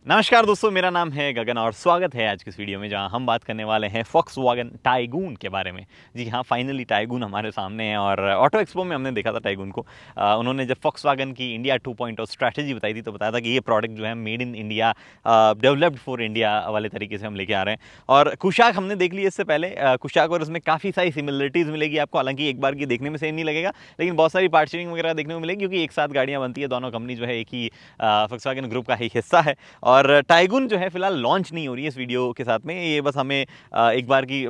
नमस्कार दोस्तों, मेरा नाम है गगन और स्वागत है आज की इस वीडियो में जहां हम बात करने वाले हैं फॉक्सवैगन टाइगून के बारे में। जी हाँ, फाइनली टाइगून हमारे सामने है और ऑटो एक्सपो में हमने देखा था टाइगून को। उन्होंने जब फॉक्सवैगन की इंडिया 2.0 स्ट्रैटेजी बताई थी तो बताया था कि ये प्रोडक्ट जो है made in India, developed for India वाले तरीके से हम लेके आ रहे हैं। और कुशाक हमने देख ली इससे पहले। कुशाक और उसमें काफ़ी सारी सिमिलरिटीज़ मिलेगी आपको, हालांकि एक बार की देखने में सेम नहीं लगेगा, लेकिन बहुत सारी पार्ट शेयरिंग वगैरह देखने को मिलेगी क्योंकि एक साथ गाड़ियाँ बनती है। दोनों कंपनी जो है एक ही फॉक्सवैगन ग्रुप का ही हिस्सा है। और टाइगून जो है फिलहाल लॉन्च नहीं हो रही है इस वीडियो के साथ में। ये बस हमें एक बार की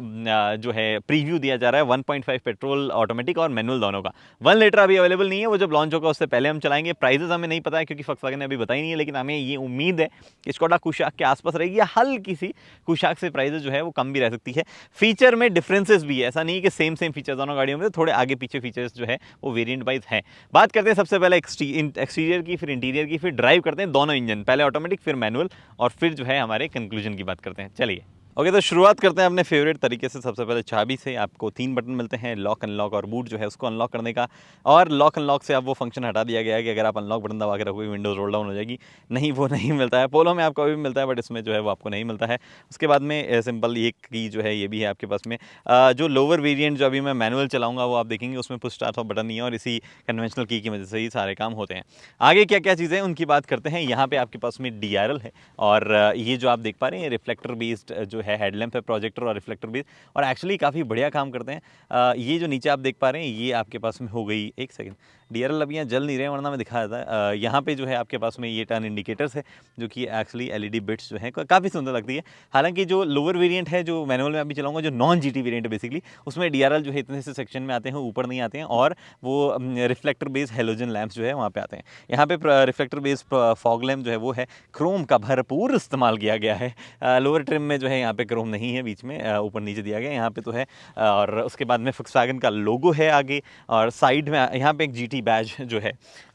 जो है प्रीव्यू दिया जा रहा है 1.5 पेट्रोल ऑटोमेटिक और मैनुअल दोनों का। 1 लीटर अभी अवेलेबल नहीं है, वो जब लॉन्च होगा उससे पहले हम चलाएंगे। प्राइजेस हमें नहीं पता है क्योंकि फॉक्सवैगन ने अभी बताई नहीं है, लेकिन हमें ये उम्मीद है कि स्कोडा कुशाक के आसपास रहेगी या हल्की सी कुशाक से प्राइजेस जो है वो कम भी रह सकती है। फीचर में डिफरेंसेस भी है, ऐसा नहीं है कि सेम फीचर दोनों गाड़ियों में, थोड़े आगे पीछे फीचर्स जो है वो वेरिएंट वाइज हैं। बात करते हैं सबसे पहले एक्सटीरियर की, फिर इंटीरियर की, फिर ड्राइव करते हैं दोनों इंजन, पहले ऑटोमेटिक फिर मैनुअल, और फिर जो है हमारे कंक्लूजन की बात करते हैं। चलिए ओके, तो शुरुआत करते हैं अपने फेवरेट तरीके से। सबसे पहले चाबी से आपको 3 बटन मिलते हैं, लॉक अनलॉक और बूट जो है उसको अनलॉक करने का। और लॉक अनलॉक से अब वो फंक्शन हटा दिया गया है कि अगर आप अनलॉक बटन दबा के रखोगे विंडोज रोल डाउन हो जाएगी। नहीं, वो नहीं मिलता है। पोलो में आपको अभी भी मिलता है बट इसमें जो है वो आपको नहीं मिलता है। उसके बाद में सिंपल एक की जो है ये भी है आपके पास में। जो लोअर वेरियंट जो अभी मैं मैनुअल चलाऊंगा वो आप देखेंगे उसमें पुश स्टार्ट बटन नहीं है और इसी कन्वेंशनल की वजह से ही सारे काम होते हैं। आगे क्या क्या चीज़ें उनकी बात करते हैं। यहाँ पे आपके पास में DRL है और ये जो आप देख पा रहे हैं रिफ्लेक्टर बेस्ड जो है हेडलैम्प है, प्रोजेक्टर और रिफ्लेक्टर बेस्ड, और एक्चुअली काफ़ी बढ़िया काम करते हैं। ये जो नीचे आप देख पा रहे हैं ये आपके पास में हो गई, एक सेकंड, DRL अभी यहाँ जल नहीं रहे वरना मैं दिखा देता है। यहाँ पे जो है आपके पास में ये टर्न इंडिकेटर्स है जो कि एक्चुअली LED बिट्स जो है काफ़ी सुंदर लगती है। हालांकि जो लोअर वेरिएंट है जो मैनुअल में अभी चलाऊंगा, जो नॉन GT वेरिएंट है बेसिकली, उसमें DRL जो है इतने से सेक्शन में आते हैं, ऊपर नहीं आते हैं, और वो रिफ्लेक्टर बेस्ड हेलोजन लैंप्स जो है वहाँ पे आते हैं। यहाँ पे रिफ्लेक्टर बेस्ड फॉग लैम्प जो है वो है, क्रोम का भरपूर इस्तेमाल किया गया है। लोअर ट्रिम में जो है यहाँ पे क्रोम नहीं है, बीच में ऊपर नीचे दिया गया, यहाँ पे तो है। और उसके बाद में फॉक्सवैगन का लोगो है आगे, और साइड में यहाँ पे एक GT बैज जो है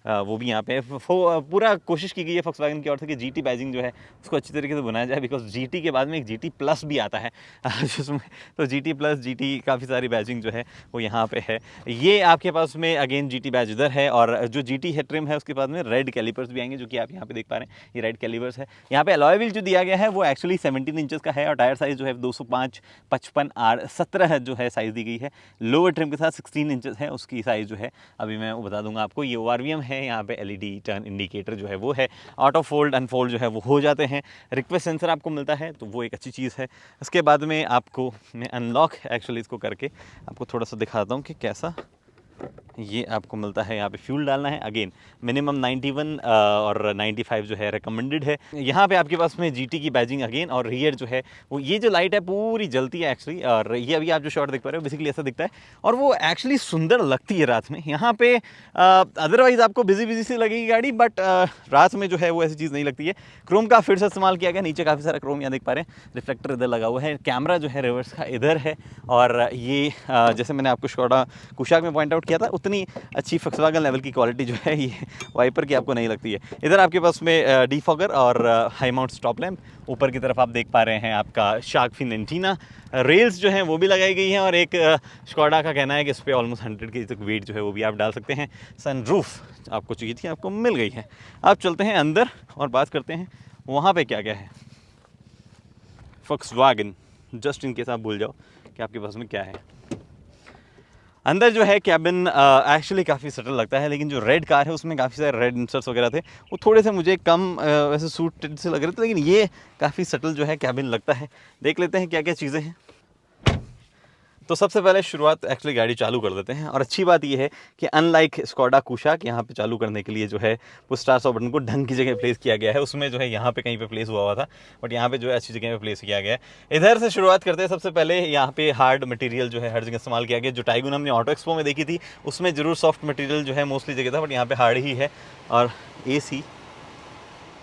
वो भी यहाँ पे पूरा कोशिश की गई है फॉक्सवैगन की ओर से कि GT बैजिंग जो है उसको अच्छी तरीके से बनाया जाए, बिकॉज GT के बाद में एक GT प्लस भी आता है जिसमें तो GT प्लस GT काफ़ी सारी बैजिंग जो है वो यहाँ पे है। ये आपके पास में अगेन GT बैज इधर है, और जो GT है ट्रिम है उसके बाद में रेड कैलिपर्स भी आएंगे जो कि आप यहाँ पे देख पा रहे हैं, ये रेड कैलिपर्स है। यहाँ पे अलॉय व्हील जो दिया गया है वो एक्चुअली 17 इंचेस का है, और टायर साइज जो है 205 55 R17 जो है साइज़ दी गई है। लोअर ट्रिम के साथ 16 इंचेस है उसकी साइज़ जो है, अभी मैं वो बता दूंगा आपको। ये ORVM है, यहाँ पे LED टर्न इंडिकेटर जो है वो है, ऑटो फोल्ड अनफोल्ड जो है वो हो जाते हैं, रिक्वेस्ट सेंसर आपको मिलता है तो वो एक अच्छी चीज़ है। उसके बाद में आपको मैं अनलॉक एक्चुअली इसको करके आपको थोड़ा सा दिखाता हूँ कि कैसा ये आपको मिलता है। यहाँ पे फ्यूल डालना है, अगेन मिनिमम 91 और 95 जो है रिकमेंडेड है। यहाँ पे आपके पास में GT की बैजिंग अगेन, और रियर जो है वो ये जो लाइट है पूरी जलती है एक्चुअली, और ये अभी आप जो शॉट देख पा रहे हो बेसिकली ऐसा दिखता है, और वो एक्चुअली सुंदर लगती है रात में। यहाँ पे अदरवाइज आपको बिजी सी लगेगी गाड़ी, बट रात में जो है वो ऐसी चीज़ नहीं लगती है। क्रोम का फिर से इस्तेमाल किया गया, नीचे काफ़ी सारा क्रोम यहाँ देख पा रहे हैं, रिफ्लेक्टर इधर लगा हुआ है, कैमरा जो है रिवर्स का इधर है, और ये जैसे मैंने आपको स्कोडा कुशाक में पॉइंट आउट किया था उतनी अच्छी फॉक्सवैगन लेवल की क्वालिटी जो है ये वाइपर की आपको नहीं लगती है। इधर आपके पास में डिफॉगर और हाई माउंट स्टॉप लैम्प, ऊपर की तरफ आप देख पा रहे हैं आपका शार्क फिन एंटीना, रेल्स जो हैं वो भी लगाई गई हैं, और एक स्कोडा का कहना है कि इस पर ऑलमोस्ट 100 के तक वेट जो है वो भी आप डाल सकते हैं। सनरूफ आपको चाहिए थी, आपको मिल गई है। आप चलते हैं अंदर और बात करते हैं वहाँ पे क्या क्या है फॉक्सवैगन, जस्ट इन केस आप भूल जाओ कि आपके पास में क्या है। अंदर जो है कैबिन एक्चुअली काफ़ी सटल लगता है, लेकिन जो रेड कार है उसमें काफ़ी सारे रेड इंसर्ट्स वगैरह थे, वो थोड़े से मुझे कम वैसे सूटेड से लग रहे थे, लेकिन ये काफ़ी सटल जो है कैबिन लगता है। देख लेते हैं क्या क्या चीज़ें हैं। तो सबसे पहले शुरुआत एक्चुअली गाड़ी चालू कर देते हैं, और अच्छी बात यह है कि अनलाइक स्कोडा कुशाक यहाँ पे चालू करने के लिए जो है पुश स्टार्ट बटन को ढंग की जगह प्लेस किया गया है। उसमें जो है यहाँ पे कहीं पे प्लेस हुआ था, बट यहाँ पे जो है अच्छी जगह पे प्लेस किया गया है। इधर से शुरुआत करते हैं। सबसे पहले यहाँ पे हार्ड मटेरियल जो है हर जगह इस्तेमाल किया गया। जो टाइगून हमने ऑटो एक्सपो में देखी थी उसमें जरूर सॉफ्ट मटेरियल जो है मोस्टली जगह था, बट यहाँ पे हार्ड ही है। और AC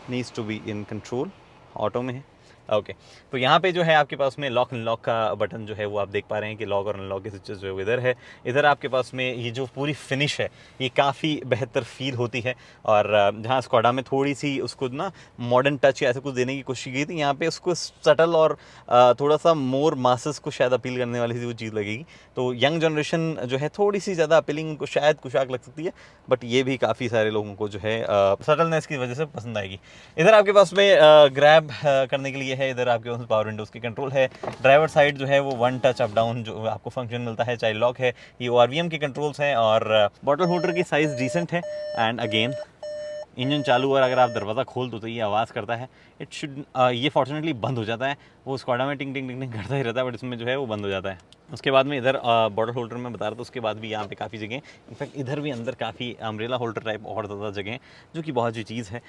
needs to be in control, auto में है। ओके, तो यहाँ पे जो है आपके पास में लॉक अनलॉक का बटन जो है वो आप देख पा रहे हैं कि लॉक और अनलॉक के स्विचेस जो है वो इधर है। इधर आपके पास में ये जो पूरी फिनिश है ये काफ़ी बेहतर फील होती है, और जहाँ स्कॉडा में थोड़ी सी उसको ना मॉडर्न टच या ऐसा कुछ देने की कोशिश की थी, यहाँ पे उसको सटल और थोड़ा सा मोर मासेस को शायद अपील करने वाली सी वो चीज़ लगेगी। तो यंग जनरेशन जो है थोड़ी सी ज़्यादा अपीलिंग उनको शायद कुशाक लग सकती है, बट ये भी काफ़ी सारे लोगों को जो है सटलनेस की वजह से पसंद आएगी। इधर आपके पास में ग्रैब करने के लिए है, इधर आपके पास पावर विंडोज़ की कंट्रोल है। ड्राइवर साइड जो है वो वन टच अप डाउन जो आपको फंक्शन मिलता है, चाइल्ड लॉक है, ये ORVM के कंट्रोल्स हैं, और बॉटल होल्डर की साइज़ डिसेंट है। एंड अगेन इंजन चालू और अगर आप दरवाज़ा खोल दो तो ये आवाज़ करता है। इट शुड ये फॉर्चुनेटली बंद हो जाता है, वो स्क्वाडा में टिंग टिंग टिंग टिंग करता ही रहता है, बट इसमें जो है वो बंद हो जाता है। उसके बाद में इधर बॉटल होल्डर में बता रहा था, उसके बाद भी यहाँ पे काफ़ी जगह, इनफैक्ट इधर भी अंदर काफ़ी अम्ब्रेला होल्डर टाइप और ज़्यादा जगह जो कि बहुत अच्छी चीज़ है।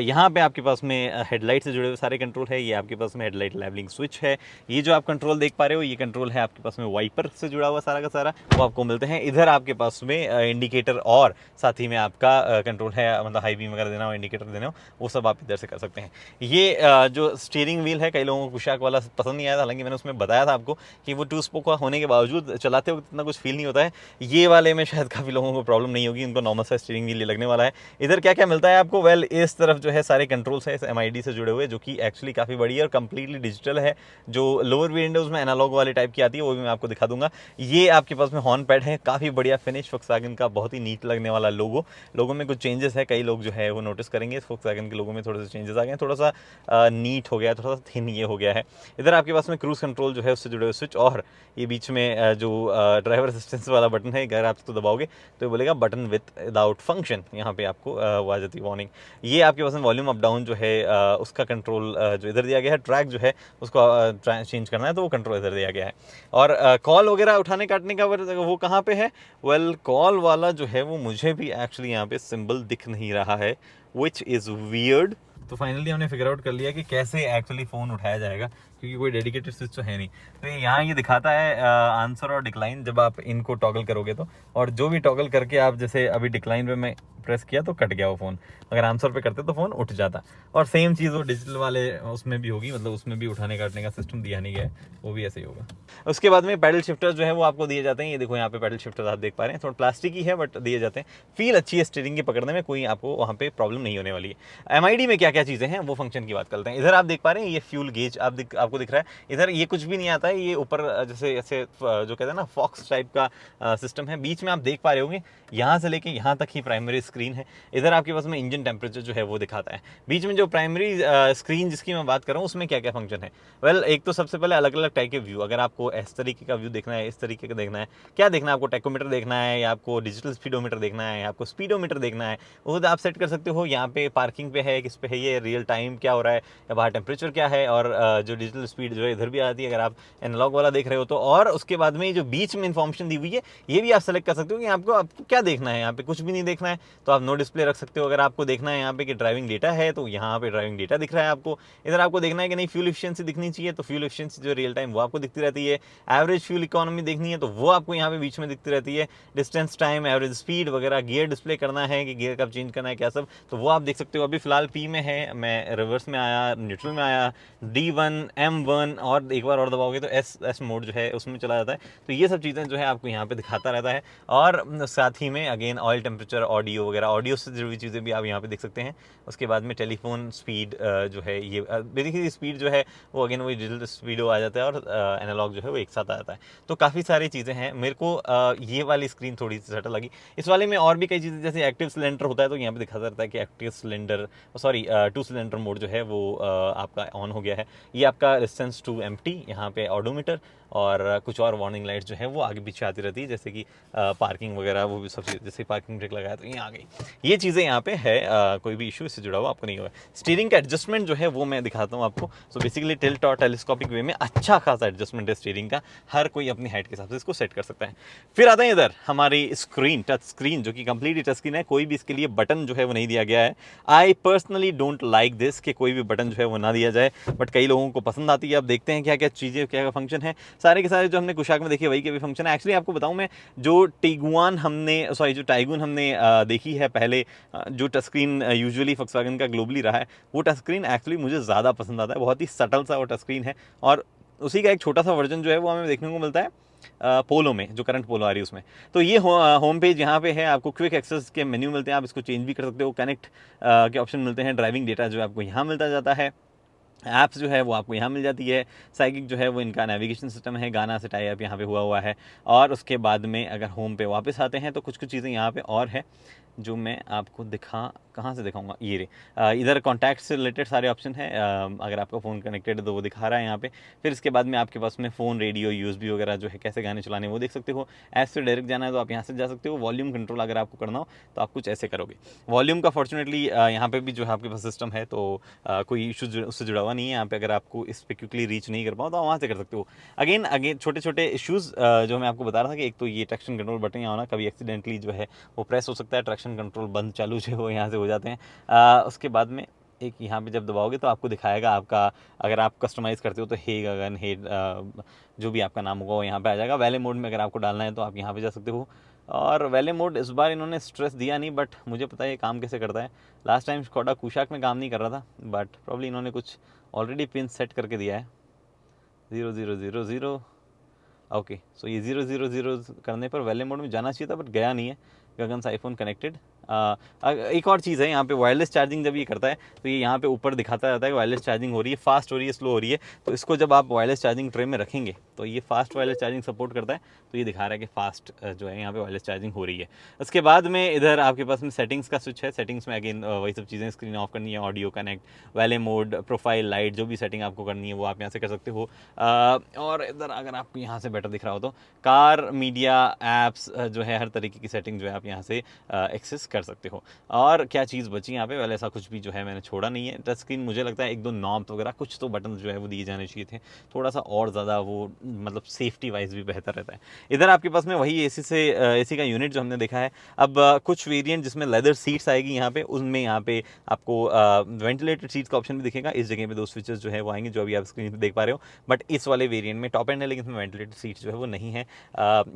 यहाँ पे आपके पास में हेडलाइट से जुड़े हुए सारे कंट्रोल है। ये आपके पास में हेडलाइट लेवलिंग स्विच है। ये जो आप कंट्रोल देख पा रहे हो ये कंट्रोल है आपके पास में वाइपर से जुड़ा हुआ सारा का सारा, वो आपको मिलते हैं। इधर आपके पास में इंडिकेटर और साथ ही में आपका कंट्रोल है, मतलब हाई बीम वगैरह देना हो, इंडिकेटर देना हो, वो सब आप इधर से कर सकते हैं। ये जो स्टीयरिंग व्हील है, कई लोगों को कुशाक वाला पसंद नहीं आया था, हालांकि मैंने उसमें बताया था आपको कि वो 2 स्पोक होने के बावजूद चलाते वक्त इतना कुछ फील नहीं होता है। ये वाले में शायद काफ़ी लोगों को प्रॉब्लम नहीं होगी, उनको नॉर्मल सा स्टीयरिंग व्हील लगने वाला है। इधर क्या क्या मिलता है आपको, वेल इस तरफ जो है सारे कंट्रोल्स है MID से जुड़े हुए, जो कि एक्चुअली काफ़ी बड़ी है और कंप्लीटली डिजिटल है। जो लोअर विंडोज़ में एनालॉग वाले टाइप की आती है वो भी मैं आपको दिखा दूंगा। ये आपके पास में हॉर्न पैड है, काफ़ी बढ़िया फिनिश, फोक्सवैगन का बहुत ही नीट लगने वाला लोगों में कुछ चेंजेस है, कई लोग जो है वो नोटिस करेंगे फोक्सवैगन के लोगों में थोड़े से चेंजेस आ गए हैं, थोड़ा सा नीट हो गया, थोड़ा सा थिन ये हो गया है। इधर आपके पास में क्रूज कंट्रोल जो है उससे जुड़े हुए स्विच, और ये बीच में जो ड्राइवर असिस्टेंस वाला बटन है, अगर आप इसको दबाओगे तो ये बोलेगा बटन विदाउट फंक्शन, यहाँ पे आपको आ जाती है वार्निंग। ये आपके पास में वॉल्यूम अप डाउन जो है उसका कंट्रोल जो इधर दिया गया है। ट्रैक जो है उसको चेंज करना है तो वो कंट्रोल इधर दिया गया है। और कॉल वगैरह उठाने काटने का वो कहाँ पे है, वेल कॉल वाला जो है वो मुझे भी एक्चुअली यहाँ पे सिंबल दिख नहीं रहा है, विच इज़ वियर्ड। तो फाइनली हमने फिगर आउट कर लिया कि कैसे एक्चुअली फ़ोन उठाया जाएगा, क्योंकि कोई डेडिकेटेड स्विच तो है नहीं। तो यहाँ ये दिखाता है आंसर और डिक्लाइन, जब आप इनको टॉगल करोगे तो, और जो भी टॉगल करके आप, जैसे अभी डिक्लाइन पे मैं प्रेस किया तो कट गया वो फ़ोन, अगर आंसर पे करते तो फ़ोन उठ जाता। और सेम चीज़ वो डिजिटल वाले उसमें भी होगी, मतलब उसमें भी उठाने काटने का सिस्टम दिया नहीं गया है, वो भी ऐसे ही होगा। उसके बाद में पैडल शिफ्टर जो है वो आपको दिए जाते हैं। ये देखो यहाँ पे पैडल शिफ्टर आप देख पा रहे हैं, थोड़ा प्लास्टिक ही है बट दिए जाते हैं। फील अच्छी है स्टीयरिंग के पकड़ने में, कोई आपको वहाँ पे प्रॉब्लम नहीं होने वाली है। MID में क्या क्या चीज़ें हैं वो फंक्शन की बात करते हैं। इधर आप देख पा रहे हैं ये फ्यूल गेज आपको दिख रहा है। इधर ये कुछ भी नहीं आता है, ये ऊपर जैसे ऐसे जो कहते हैं ना फॉक्स टाइप का सिस्टम है। बीच में आप देख पा रहे होंगे यहाँ से लेके यहाँ तक ही प्राइमरी स्क्रीन है। इधर आपके पास में इंजन टेम्परेचर जो है वो दिखाता है। बीच में जो प्राइमरी स्क्रीन जिसकी मैं बात कर रहा हूँ उसमें क्या क्या फंक्शन है, वेल एक तो सबसे पहले अलग अलग टाइप के व्यू, अगर आपको इस तरीके का व्यू देखना है, इस तरीके का देखना है, क्या देखना है आपको, टेकोमीटर देखना है या आपको डिजिटल स्पीडोमीटर देखना है या आपको स्पीडोमीटर देखना है, वो आप सेट कर सकते हो। यहाँ पे पार्किंग पे है, किस पे है, ये रियल टाइम क्या हो रहा है या बाहर टेम्परेचर क्या है, और जो डिजिटल स्पीड जो है इधर भी आती है अगर आप एनालॉग वाला देख रहे हो तो। और उसके बाद में जो बीच में इन्फॉर्मेशन दी हुई है ये भी आप सेलेक्ट कर सकते हो कि आपको क्या देखना है। यहाँ पे कुछ भी नहीं देखना है तो आप नो डिस्प्ले रख सकते हो। अगर आपको देखना है यहाँ पे कि ड्राइविंग डेटा है तो यहाँ पे ड्राइविंग डेटा दिख रहा है आपको। इधर आपको देखना है कि नहीं फ्यूल एफिशिएंसी दिखनी चाहिए तो फ्यूल एफिशिएंसी जो रियल टाइम वो आपको दिखती रहती है। एवरेज फ्यूल इकोनॉमी देखनी है तो वो आपको यहाँ पे बीच में दिखती रहती है। डिस्टेंस टाइम, एवरेज स्पीड वगैरह, गियर डिस्प्ले करना है कि गियर कब चेंज करना है क्या सब, तो वो आप देख सकते हो। अभी फिलहाल P में है, मैं रिवर्स में आया, न्यूट्रल में आया, D1, M1 और एक बार और दबाओगे तो S मोड जो है उसमें चला जाता है। तो ये सब चीज़ें जो है आपको यहाँ पे दिखाता रहता है। और साथ ही में अगेन ऑयल टेम्परेचर, ऑडियो वगैरह, ऑडियो से जुड़ी चीज़ें भी आप यहाँ पे देख सकते हैं। उसके बाद में टेलीफोन स्पीड जो है ये बेसिकली स्पीड जो है वो अगेन वही डिजिटल स्पीडो आ जाता है और एनालॉग जो है वो एक साथ आ जाता है। तो काफ़ी सारी चीज़ें हैं। मेरे को ये वाली स्क्रीन थोड़ी सी सटल लगी। इस वाले में और भी कई चीज़ें, जैसे एक्टिव सिलेंडर होता है तो यहाँ पे दिखाता रहता है कि active cylinder, sorry 2 cylinder mode जो है वो आपका ऑन हो गया है। ये आपका डिस्टेंस टू एम्प्टी, यहाँ पे ऑडोमीटर और कुछ और वार्निंग लाइट्स जो है वो आगे पीछे आती रहती है, जैसे कि पार्किंग वगैरह, वो भी सब चीज़, जैसे पार्किंग ब्रेक लगाया तो ये आ गई। ये चीज़ें यहाँ पे है, कोई भी इशू इससे जुड़ा हुआ आपको नहीं होगा। स्टीयरिंग का एडजस्टमेंट जो है वो मैं दिखाता हूँ आपको। सो बेसिकली टिल्ट और टेलीस्कोपिक वे में अच्छा खासा एडजस्टमेंट है स्टीयरिंग का, हर कोई अपनी हाइट के हिसाब से इसको सेट कर सकता है। फिर आता है इधर हमारी स्क्रीन, टच स्क्रीन, जो कि कंप्लीटली टच स्क्रीन है। कोई भी इसके लिए बटन जो है वो नहीं दिया गया है। I personally don't like this कि कोई भी बटन जो है वो ना दिया जाए, बट कई लोगों को पसंद आती है। अब देखते हैं क्या क्या चीज़ें, क्या क्या फंक्शन है। सारे के सारे जो हमने कुशाक में देखे वही के भी फंक्शन है। एक्चुअली आपको बताऊं मैं, जो जो टाइगून हमने देखी है पहले, जो टच स्क्रीन यूजुअली फॉक्सवैगन का ग्लोबली रहा है, वो टच स्क्रीन एक्चुअली मुझे ज़्यादा पसंद आता है। बहुत ही सटल सा वो टच स्क्रीन है, और उसी का एक छोटा सा वर्जन जो है वो हमें देखने को मिलता है पोलो में, जो करंट पोलो आ रही है उसमें। तो ये होम पेज यहाँ पे है, आपको क्विक एक्सेस के मेन्यू मिलते हैं, आप इसको चेंज भी कर सकते हो, कनेक्ट के ऑप्शन मिलते हैं, ड्राइविंग डेटा जो आपको यहाँ मिलता जाता है, ऐप्स जो है वो आपको यहाँ मिल जाती है, साइकिक जो है वो इनका नेविगेशन सिस्टम है, गाना से टाई अप यहाँ पे हुआ है। और उसके बाद में अगर होम पे वापस आते हैं तो कुछ कुछ चीज़ें यहाँ पे और है जो मैं आपको कहाँ से दिखाऊंगा, ये रे इधर कॉन्टैक्ट से रिलेटेड सारे ऑप्शन है। अगर आपका फ़ोन कनेक्टेड है तो वो दिखा रहा है यहाँ पे। फिर इसके बाद में आपके पास में फ़ोन, रेडियो, यूएसबी वगैरह जो है, कैसे गाने चलाने वो देख सकते हो। ऐप से डायरेक्ट जाना है तो आप यहाँ से जा सकते हो। वॉल्यूम कंट्रोल अगर आपको करना हो तो आप कुछ ऐसे करोगे। वॉल्यूम का फॉर्चुनेटली यहाँ पे भी जो है आपके पास सिस्टम है, तो कोई इशू उससे जुड़ा हुआ नहीं है यहाँ पे। अगर आपको इस पर क्विकली रीच नहीं कर पाओ तो वहाँ से कर सकते हो। अगेन छोटे छोटे इशूज़ जो मैं आपको बता रहा था कि एक तो ये ट्रैक्शन कंट्रोल बटन यहाँ होना, कभी एक्सीडेंटली जो है वो प्रेस हो सकता है, ट्रैक्शन कंट्रोल बंद चालू जो वो यहाँ से हो जाते हैं। उसके बाद में एक यहाँ पे जब दबाओगे तो आपको दिखाएगा आपका, अगर आप कस्टमाइज़ करते हो तो हे गगन, हे जो भी आपका नाम होगा वो यहाँ पे आ जाएगा। वैले मोड में अगर आपको डालना है तो आप यहाँ पे जा सकते हो। और वैले मोड इस बार इन्होंने स्ट्रेस दिया नहीं, बट मुझे पता है ये काम कैसे करता है। लास्ट टाइम स्कोडा कुशाक में काम नहीं कर रहा था, बट प्रॉब्ली इन्होंने कुछ ऑलरेडी पिन सेट करके दिया है। 0000 ओके, सो ये 000 करने पर वैले मोड में जाना चाहिए था, बट गया नहीं है। गगन आईफोन कनेक्टेड। एक और चीज़ है यहाँ पे, वायरलेस चार्जिंग जब ये करता है तो ये यहाँ पे ऊपर दिखाता रहता है कि वायरलेस चार्जिंग हो रही है, फास्ट हो रही है, स्लो हो रही है। तो इसको जब आप वायरलेस चार्जिंग ट्रे में रखेंगे तो ये फास्ट वायरलेस चार्जिंग सपोर्ट करता है, तो ये दिखा रहा है कि फास्ट जो है यहाँ पे वायरलेस चार्जिंग हो रही है। उसके बाद में इधर आपके पास में सेटिंग्स का स्विच है। सेटिंग्स में अगेन वही सब चीज़ें, स्क्रीन ऑफ करनी है, ऑडियो कनेक्ट, वैले मोड, प्रोफाइल, लाइट, जो भी सेटिंग आपको करनी है वो आप यहाँ से कर सकते हो। और इधर अगर आपको यहाँ से बेटर दिख रहा हो तो कार, मीडिया, ऐप्स जो है, हर तरीके की सेटिंग जो है आप यहाँ से एक्सेस कर सकते हो। और क्या चीज़ बची यहाँ पे, वेल ऐसा कुछ भी जो है मैंने छोड़ा नहीं है। टच स्क्रीन मुझे लगता है एक दो नॉब वगैरह कुछ तो बटन जो है वो दिए जाने चाहिए थे, थोड़ा सा और ज़्यादा वो मतलब सेफ्टी वाइज भी बेहतर रहता है। इधर आपके पास में वही एसी का यूनिट जो हमने देखा है। अब कुछ वेरिएंट जिसमें लेदर सीट्स आएगी यहाँ पे, उनमें यहाँ पे आपको वेंटिलेटेड सीट्स का ऑप्शन भी दिखेगा। इस जगह पे दो स्विचेस जो है वो आएंगे, जो अभी आप स्क्रीन पे देख पा रहे हो। बट इस वाले वेरिएंट में टॉप एंड है, लेकिन इसमें वेंटिलेटेड सीट्स जो है वो नहीं है।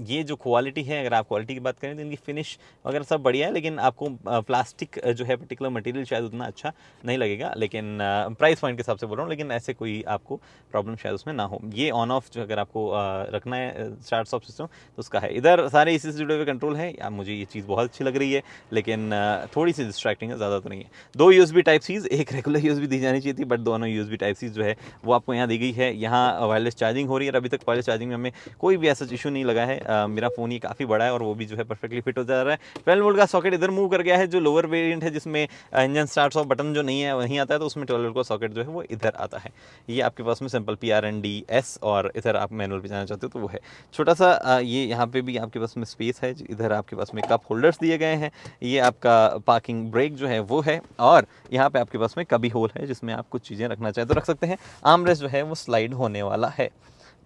ये जो क्वालिटी है, अगर आप क्वालिटी की बात करें तो इनकी फिनिश वगैरह सब बढ़िया है, लेकिन आपको प्लास्टिक जो है पर्टिकुलर मटेरियल शायद उतना अच्छा नहीं लगेगा। लेकिन प्राइस पॉइंट के हिसाब से बोल रहा हूँ, लेकिन ऐसे कोई आपको प्रॉब्लम शायद उसमें ना हो। ये ऑन ऑफ जो अगर आपको रखना है स्टार्ट स्टॉप सिस्टम तो उसका है। इधर सारे इसी से जुड़े हुए कंट्रोल है। मुझे ये चीज़ बहुत अच्छी लग रही है, लेकिन थोड़ी सी डिस्ट्रैक्टिंग है, ज़्यादा तो नहीं है। दो USB टाइप सीज, एक रेगुलर USB दी जानी चाहिए थी, बट दोनों USB टाइप सीज जो है वो आपको यहाँ दी गई है। यहाँ वायरलेस चार्जिंग हो रही है। अभी तक वायरलेस चार्जिंग में हमें कोई भी ऐसा इशू नहीं लगा है। मेरा फ़ोन ये काफ़ी बड़ा है और वो भी जो है परफेक्टली फिट हो जा रहा है। 12 वोल्ट का सॉकेट इधर मूव कर गया है। जो लोअर वेरिएंट है जिसमें इंजन स्टार्ट ऑफ बटन जो नहीं है वहीं आता है, तो उसमें 12 वोल्ट का सॉकेट जो है वो इधर आता है। ये आपके पास में सिंपल PRNDS, और इधर आप मैनुअल पे जाना चाहते हो तो वो है। छोटा सा ये यहाँ पे भी आपके पास में स्पेस है। इधर आपके पास में कप होल्डर्स दिए गए हैं। ये आपका पार्किंग ब्रेक जो है वो है, और यहाँ पे आपके पास में कभी होल है जिसमें आप कुछ चीज़ें रखना चाहें तो रख सकते हैं। आर्मरेस्ट जो है वो स्लाइड होने वाला है,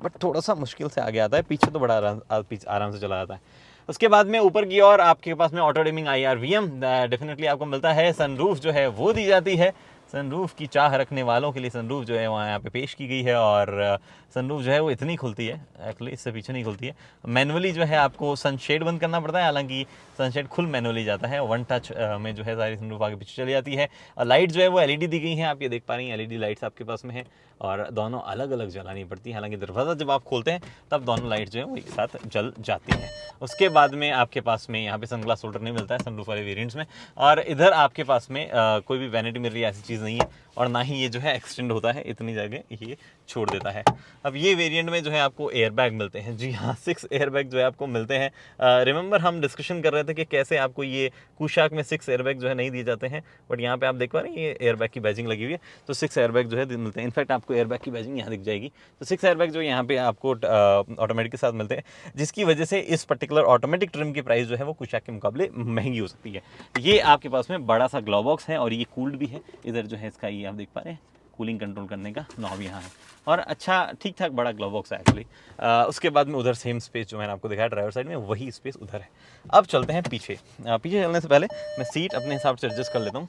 बट थोड़ा सा मुश्किल से आगे आता है। पीछे तो बड़ा आराम से चला जाता है। उसके बाद में ऊपर की ओर आपके पास में ऑटो डिमिंग IRVM डेफिनेटली आपको मिलता है। सनरूफ जो है वो दी जाती है। सनरूफ की चाह रखने वालों के लिए सनरूफ जो है वहाँ यहाँ पे पेश की गई है, और सनरूफ जो है वो इतनी खुलती है, एक्चुअली इससे पीछे नहीं खुलती है। मैनुअली जो है आपको सनशेड बंद करना पड़ता है, हालांकि सनशेड खुल मैनुअली जाता है। वन टच में जो है सारी सनरूफ आगे पीछे चली जाती है। लाइट जो है वो LED दी गई है, आप ये देख पा रही हैं, LED लाइट्स आपके पास में है, और दोनों अलग अलग जलानी पड़ती है। हालांकि दरवाज़ा जब आप खोलते हैं तब दोनों लाइट जो है वो एक साथ जल जाती हैं। उसके बाद में आपके पास में यहाँ पे सनग्लास होल्डर नहीं मिलता है सनरूफ वाले वेरिएंट्स में। और इधर आपके पास में कोई भी वैनिटी मिरर ऐसी चीज़ नहीं है, और ना ही ये जो है एक्सटेंड होता है, इतनी जगह ये छोड़ देता है। अब ये वेरिएंट में जो है आपको एयरबैग मिलते हैं। जी हाँ, 6 एयरबैग जो है आपको मिलते हैं। रिमेंबर हम डिस्कशन कर रहे थे कि कैसे आपको ये कुशाक में 6 एयरबैग जो है नहीं दिए जाते हैं, बट यहाँ पे आप देख पा रहे हैं ये एयरबैग की बैजिंग लगी हुई है, तो 6 एयरबैग जो है मिलते हैं। इनफैक्ट आपको एयरबैग की बैजिंग यहाँ दिख जाएगी। तो 6 एयरबैग जो यहाँ पे आपको ऑटोमेटिक के साथ मिलते हैं, जिसकी वजह से इस पर्टिकुलर ऑटोमेटिक ट्रिम की प्राइस जो है वो कुशाक के मुकाबले महंगी हो सकती है। ये आपके पास में बड़ा सा ग्लव बॉक्स है, और ये कूल्ड भी है। इधर जो है इसका ये आप देख पा रहे हैं कूलिंग कंट्रोल करने का नॉब यहाँ है, और अच्छा ठीक ठाक बड़ा ग्लव बॉक्स है एक्चुअली। उसके बाद में उधर सेम स्पेस जो मैंने आपको दिखाया ड्राइवर साइड में, वही स्पेस उधर है। अब चलते हैं पीछे। पीछे चलने से पहले मैं सीट अपने हिसाब से एडजस्ट कर लेता हूँ।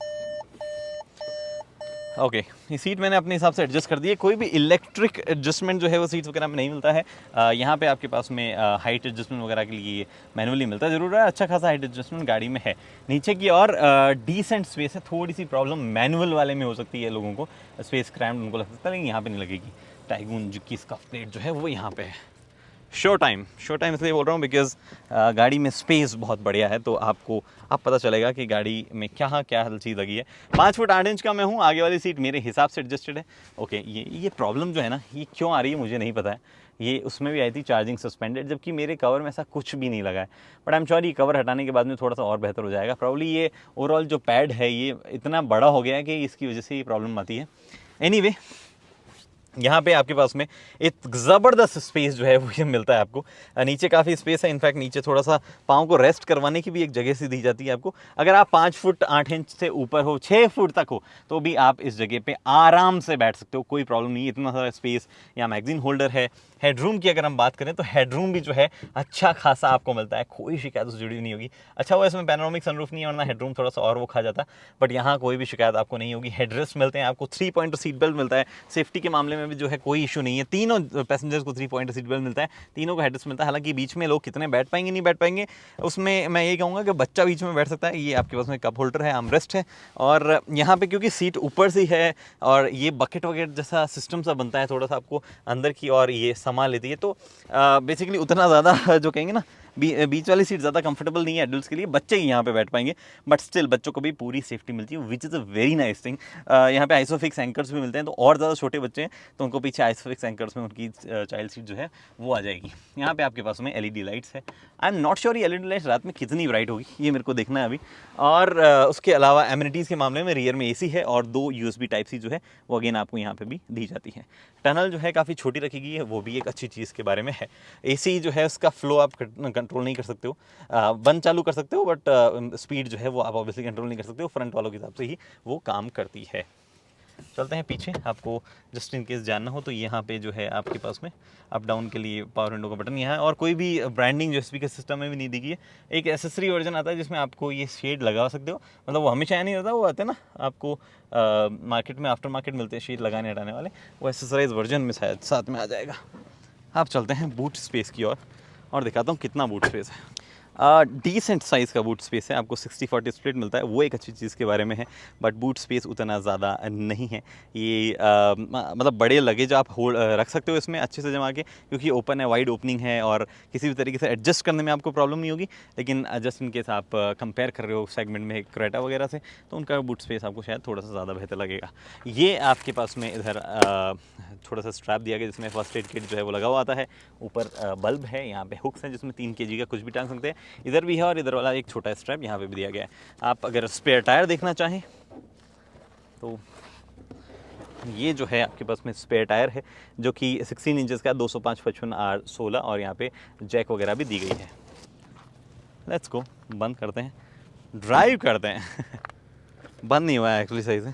ओके ये सीट मैंने अपने हिसाब से एडजस्ट कर दी है। कोई भी इलेक्ट्रिक एडजस्टमेंट जो है वो सीट्स वगैरह में नहीं मिलता है। यहाँ पे आपके पास में हाइट एडजस्टमेंट वगैरह के लिए मैनुअली मिलता है, ज़रूर है, अच्छा खासा हाइट एडजस्टमेंट गाड़ी में है। नीचे की और डिसेंट स्पेस है, थोड़ी सी प्रॉब्लम मैनुअल वाले में हो सकती है, लोगों को स्पेस क्रैम्ड उनको लग सकता है, लेकिन यहाँ पे नहीं लगेगी। टाइगून की स्कफ प्लेट जो है वो यहाँ पे है। शो टाइम इसलिए बोल रहा हूँ बिकॉज गाड़ी में स्पेस बहुत बढ़िया है, तो आपको अब पता चलेगा कि गाड़ी में क्या हर चीज़ लगी है। 5 फुट 8 इंच का मैं हूँ, आगे वाली सीट मेरे हिसाब से एडजस्टेड है। ओके ये प्रॉब्लम जो है ना, ये क्यों आ रही है मुझे नहीं पता है। ये उसमें भी आई थी चार्जिंग सस्पेंडेड, जबकि मेरे कवर में ऐसा कुछ भी नहीं लगा है। बट आई एम श्योर ये कवर हटाने के बाद में थोड़ा सा और बेहतर हो जाएगा। प्रॉब्ली ये ओवरऑल जो पैड है ये इतना बड़ा हो गया है कि इसकी वजह से ये प्रॉब्लम आती है। एनीवे यहाँ पे आपके पास में एक ज़बरदस्त स्पेस जो है वो ये मिलता है आपको। नीचे काफ़ी स्पेस है, इनफैक्ट नीचे थोड़ा सा पाँव को रेस्ट करवाने की भी एक जगह सी दी जाती है आपको। अगर आप 5 फुट 8 इंच से ऊपर हो, 6 फुट तक हो, तो भी आप इस जगह पे आराम से बैठ सकते हो, कोई प्रॉब्लम नहीं है। इतना सारा स्पेस, यहाँ मैगजीन होल्डर है। हेडरूम की अगर हम बात करें तो हेडरूम भी जो है अच्छा खासा आपको मिलता है, कोई शिकायत उससे जुड़ी नहीं होगी। अच्छा हुआ इसमें पैनोरामिक सनरूफ नहीं है, वरना हेडरूम थोड़ा सा और वो खा जाता, बट यहाँ कोई भी शिकायत आपको नहीं होगी। हेडरेस्ट मिलते हैं आपको, 3 पॉइंट सीट बेल्ट मिलता है। सेफ्टी के मामले में भी जो है कोई इशू नहीं है, तीनों पैसेंजर्स को 3 पॉइंट सीट बेल्ट मिलता है, तीनों को हेडरेस्ट मिलता है। हालांकि बीच में लोग कितने बैठ पाएंगे नहीं बैठ पाएंगे, उसमें मैं ये कहूँगा कि बच्चा बीच में बैठ सकता है। ये आपके पास में कप होल्डर है, आर्मरेस्ट है, और यहाँ पे क्योंकि सीट ऊपर से है और ये बकेट वगैरह जैसा सिस्टम सा बनता है, थोड़ा सा आपको अंदर की और ये संभाल लेती है, तो बेसिकली उतना ज़्यादा जो कहेंगे ना, बीच वाली सीट ज़्यादा कंफर्टेबल नहीं है एडल्ट्स के लिए, बच्चे ही यहाँ पे बैठ पाएंगे, बट स्टिल बच्चों को भी पूरी सेफ्टी मिलती है, which is a very nice thing. यहाँ पे आइसोफिक्स एंकर्स भी मिलते हैं, तो और ज़्यादा छोटे बच्चे हैं तो उनको पीछे आइसोफिक्स एंकर्स में उनकी चाइल्ड सीट जो है वो आ जाएगी। यहाँ पे आपके पास में LED लाइट्स है। आई एम नॉट श्योर ये LED लाइट्स रात में कितनी ब्राइट होगी, ये मेरे को देखना है अभी। और उसके अलावा एमिनिटीज़ के मामले में रियर में AC है और 2 USB टाइप C जो है वो अगेन आपको यहाँ पे भी दी जाती है। टनल जो है काफ़ी छोटी रखी गई है, वो भी एक अच्छी चीज़ के बारे में है। AC जो है उसका फ्लो आप कंट्रोल नहीं कर सकते हो, बंद चालू कर सकते हो, बट स्पीड जो है वो आप ऑब्वियसली कंट्रोल नहीं कर सकते हो, फ्रंट वालों के हिसाब से ही वो काम करती है। चलते हैं पीछे, आपको जस्ट इन केस जानना हो तो यहाँ पे जो है आपके पास में अप डाउन के लिए पावर विंडो का बटन यहाँ है, और कोई भी ब्रांडिंग जो स्पीकर सिस्टम में भी नहीं दी गई है। एक एसेसरी वर्जन आता है जिसमें आपको ये शेड लगा सकते हो, मतलब वो हमेशा यहाँ नहीं रहता, वो आते हैं ना आपको मार्केट में, आफ्टर मार्केट मिलते हैं शेड लगाने हटाने वाले, वो एसेसराइज वर्जन में शायद साथ में आ जाएगा। आप चलते हैं बूट स्पेस की और दिखाता हूँ कितना बूट स्पेस है। डिसेंट साइज़ का बूट स्पेस है, आपको 60-40 स्प्लिट मिलता है, वो एक अच्छी चीज़ के बारे में है, बट बूट स्पेस उतना ज़्यादा नहीं है। ये मतलब बड़े लगेज आप रख सकते हो इसमें अच्छे से जमा के, क्योंकि ओपन है, वाइड ओपनिंग है, और किसी भी तरीके से एडजस्ट करने में आपको प्रॉब्लम नहीं होगी। लेकिन जस्ट इन केस आप कंपेयर कर रहे हो सेगमेंट में क्रेटा वगैरह से, तो उनका बूट स्पेस आपको शायद थोड़ा सा ज़्यादा बेहतर लगेगा। ये आपके पास में इधर थोड़ा सा स्ट्रैप दिया गया जिसमें फर्स्ट एड किट जो है वो लगा हुआ आता है। ऊपर बल्ब है, यहाँ पे हुक्स हैं जिसमें 3 kg का कुछ भी टांग सकते हैं। इधर भी है, और इधर वाला एक छोटा स्ट्रैप यहाँ पे भी दिया गया है। आप अगर स्पेयर टायर देखना चाहें तो ये जो है आपके पास में स्पेयर टायर है, जो कि 16 इंचेस का 205/55 R16, और यहाँ पे जैक वगैरह भी दी गई है। लेट्स गो, बंद करते हैं, ड्राइव करते हैं। बंद नहीं हुआ है एक्चुअली सही से,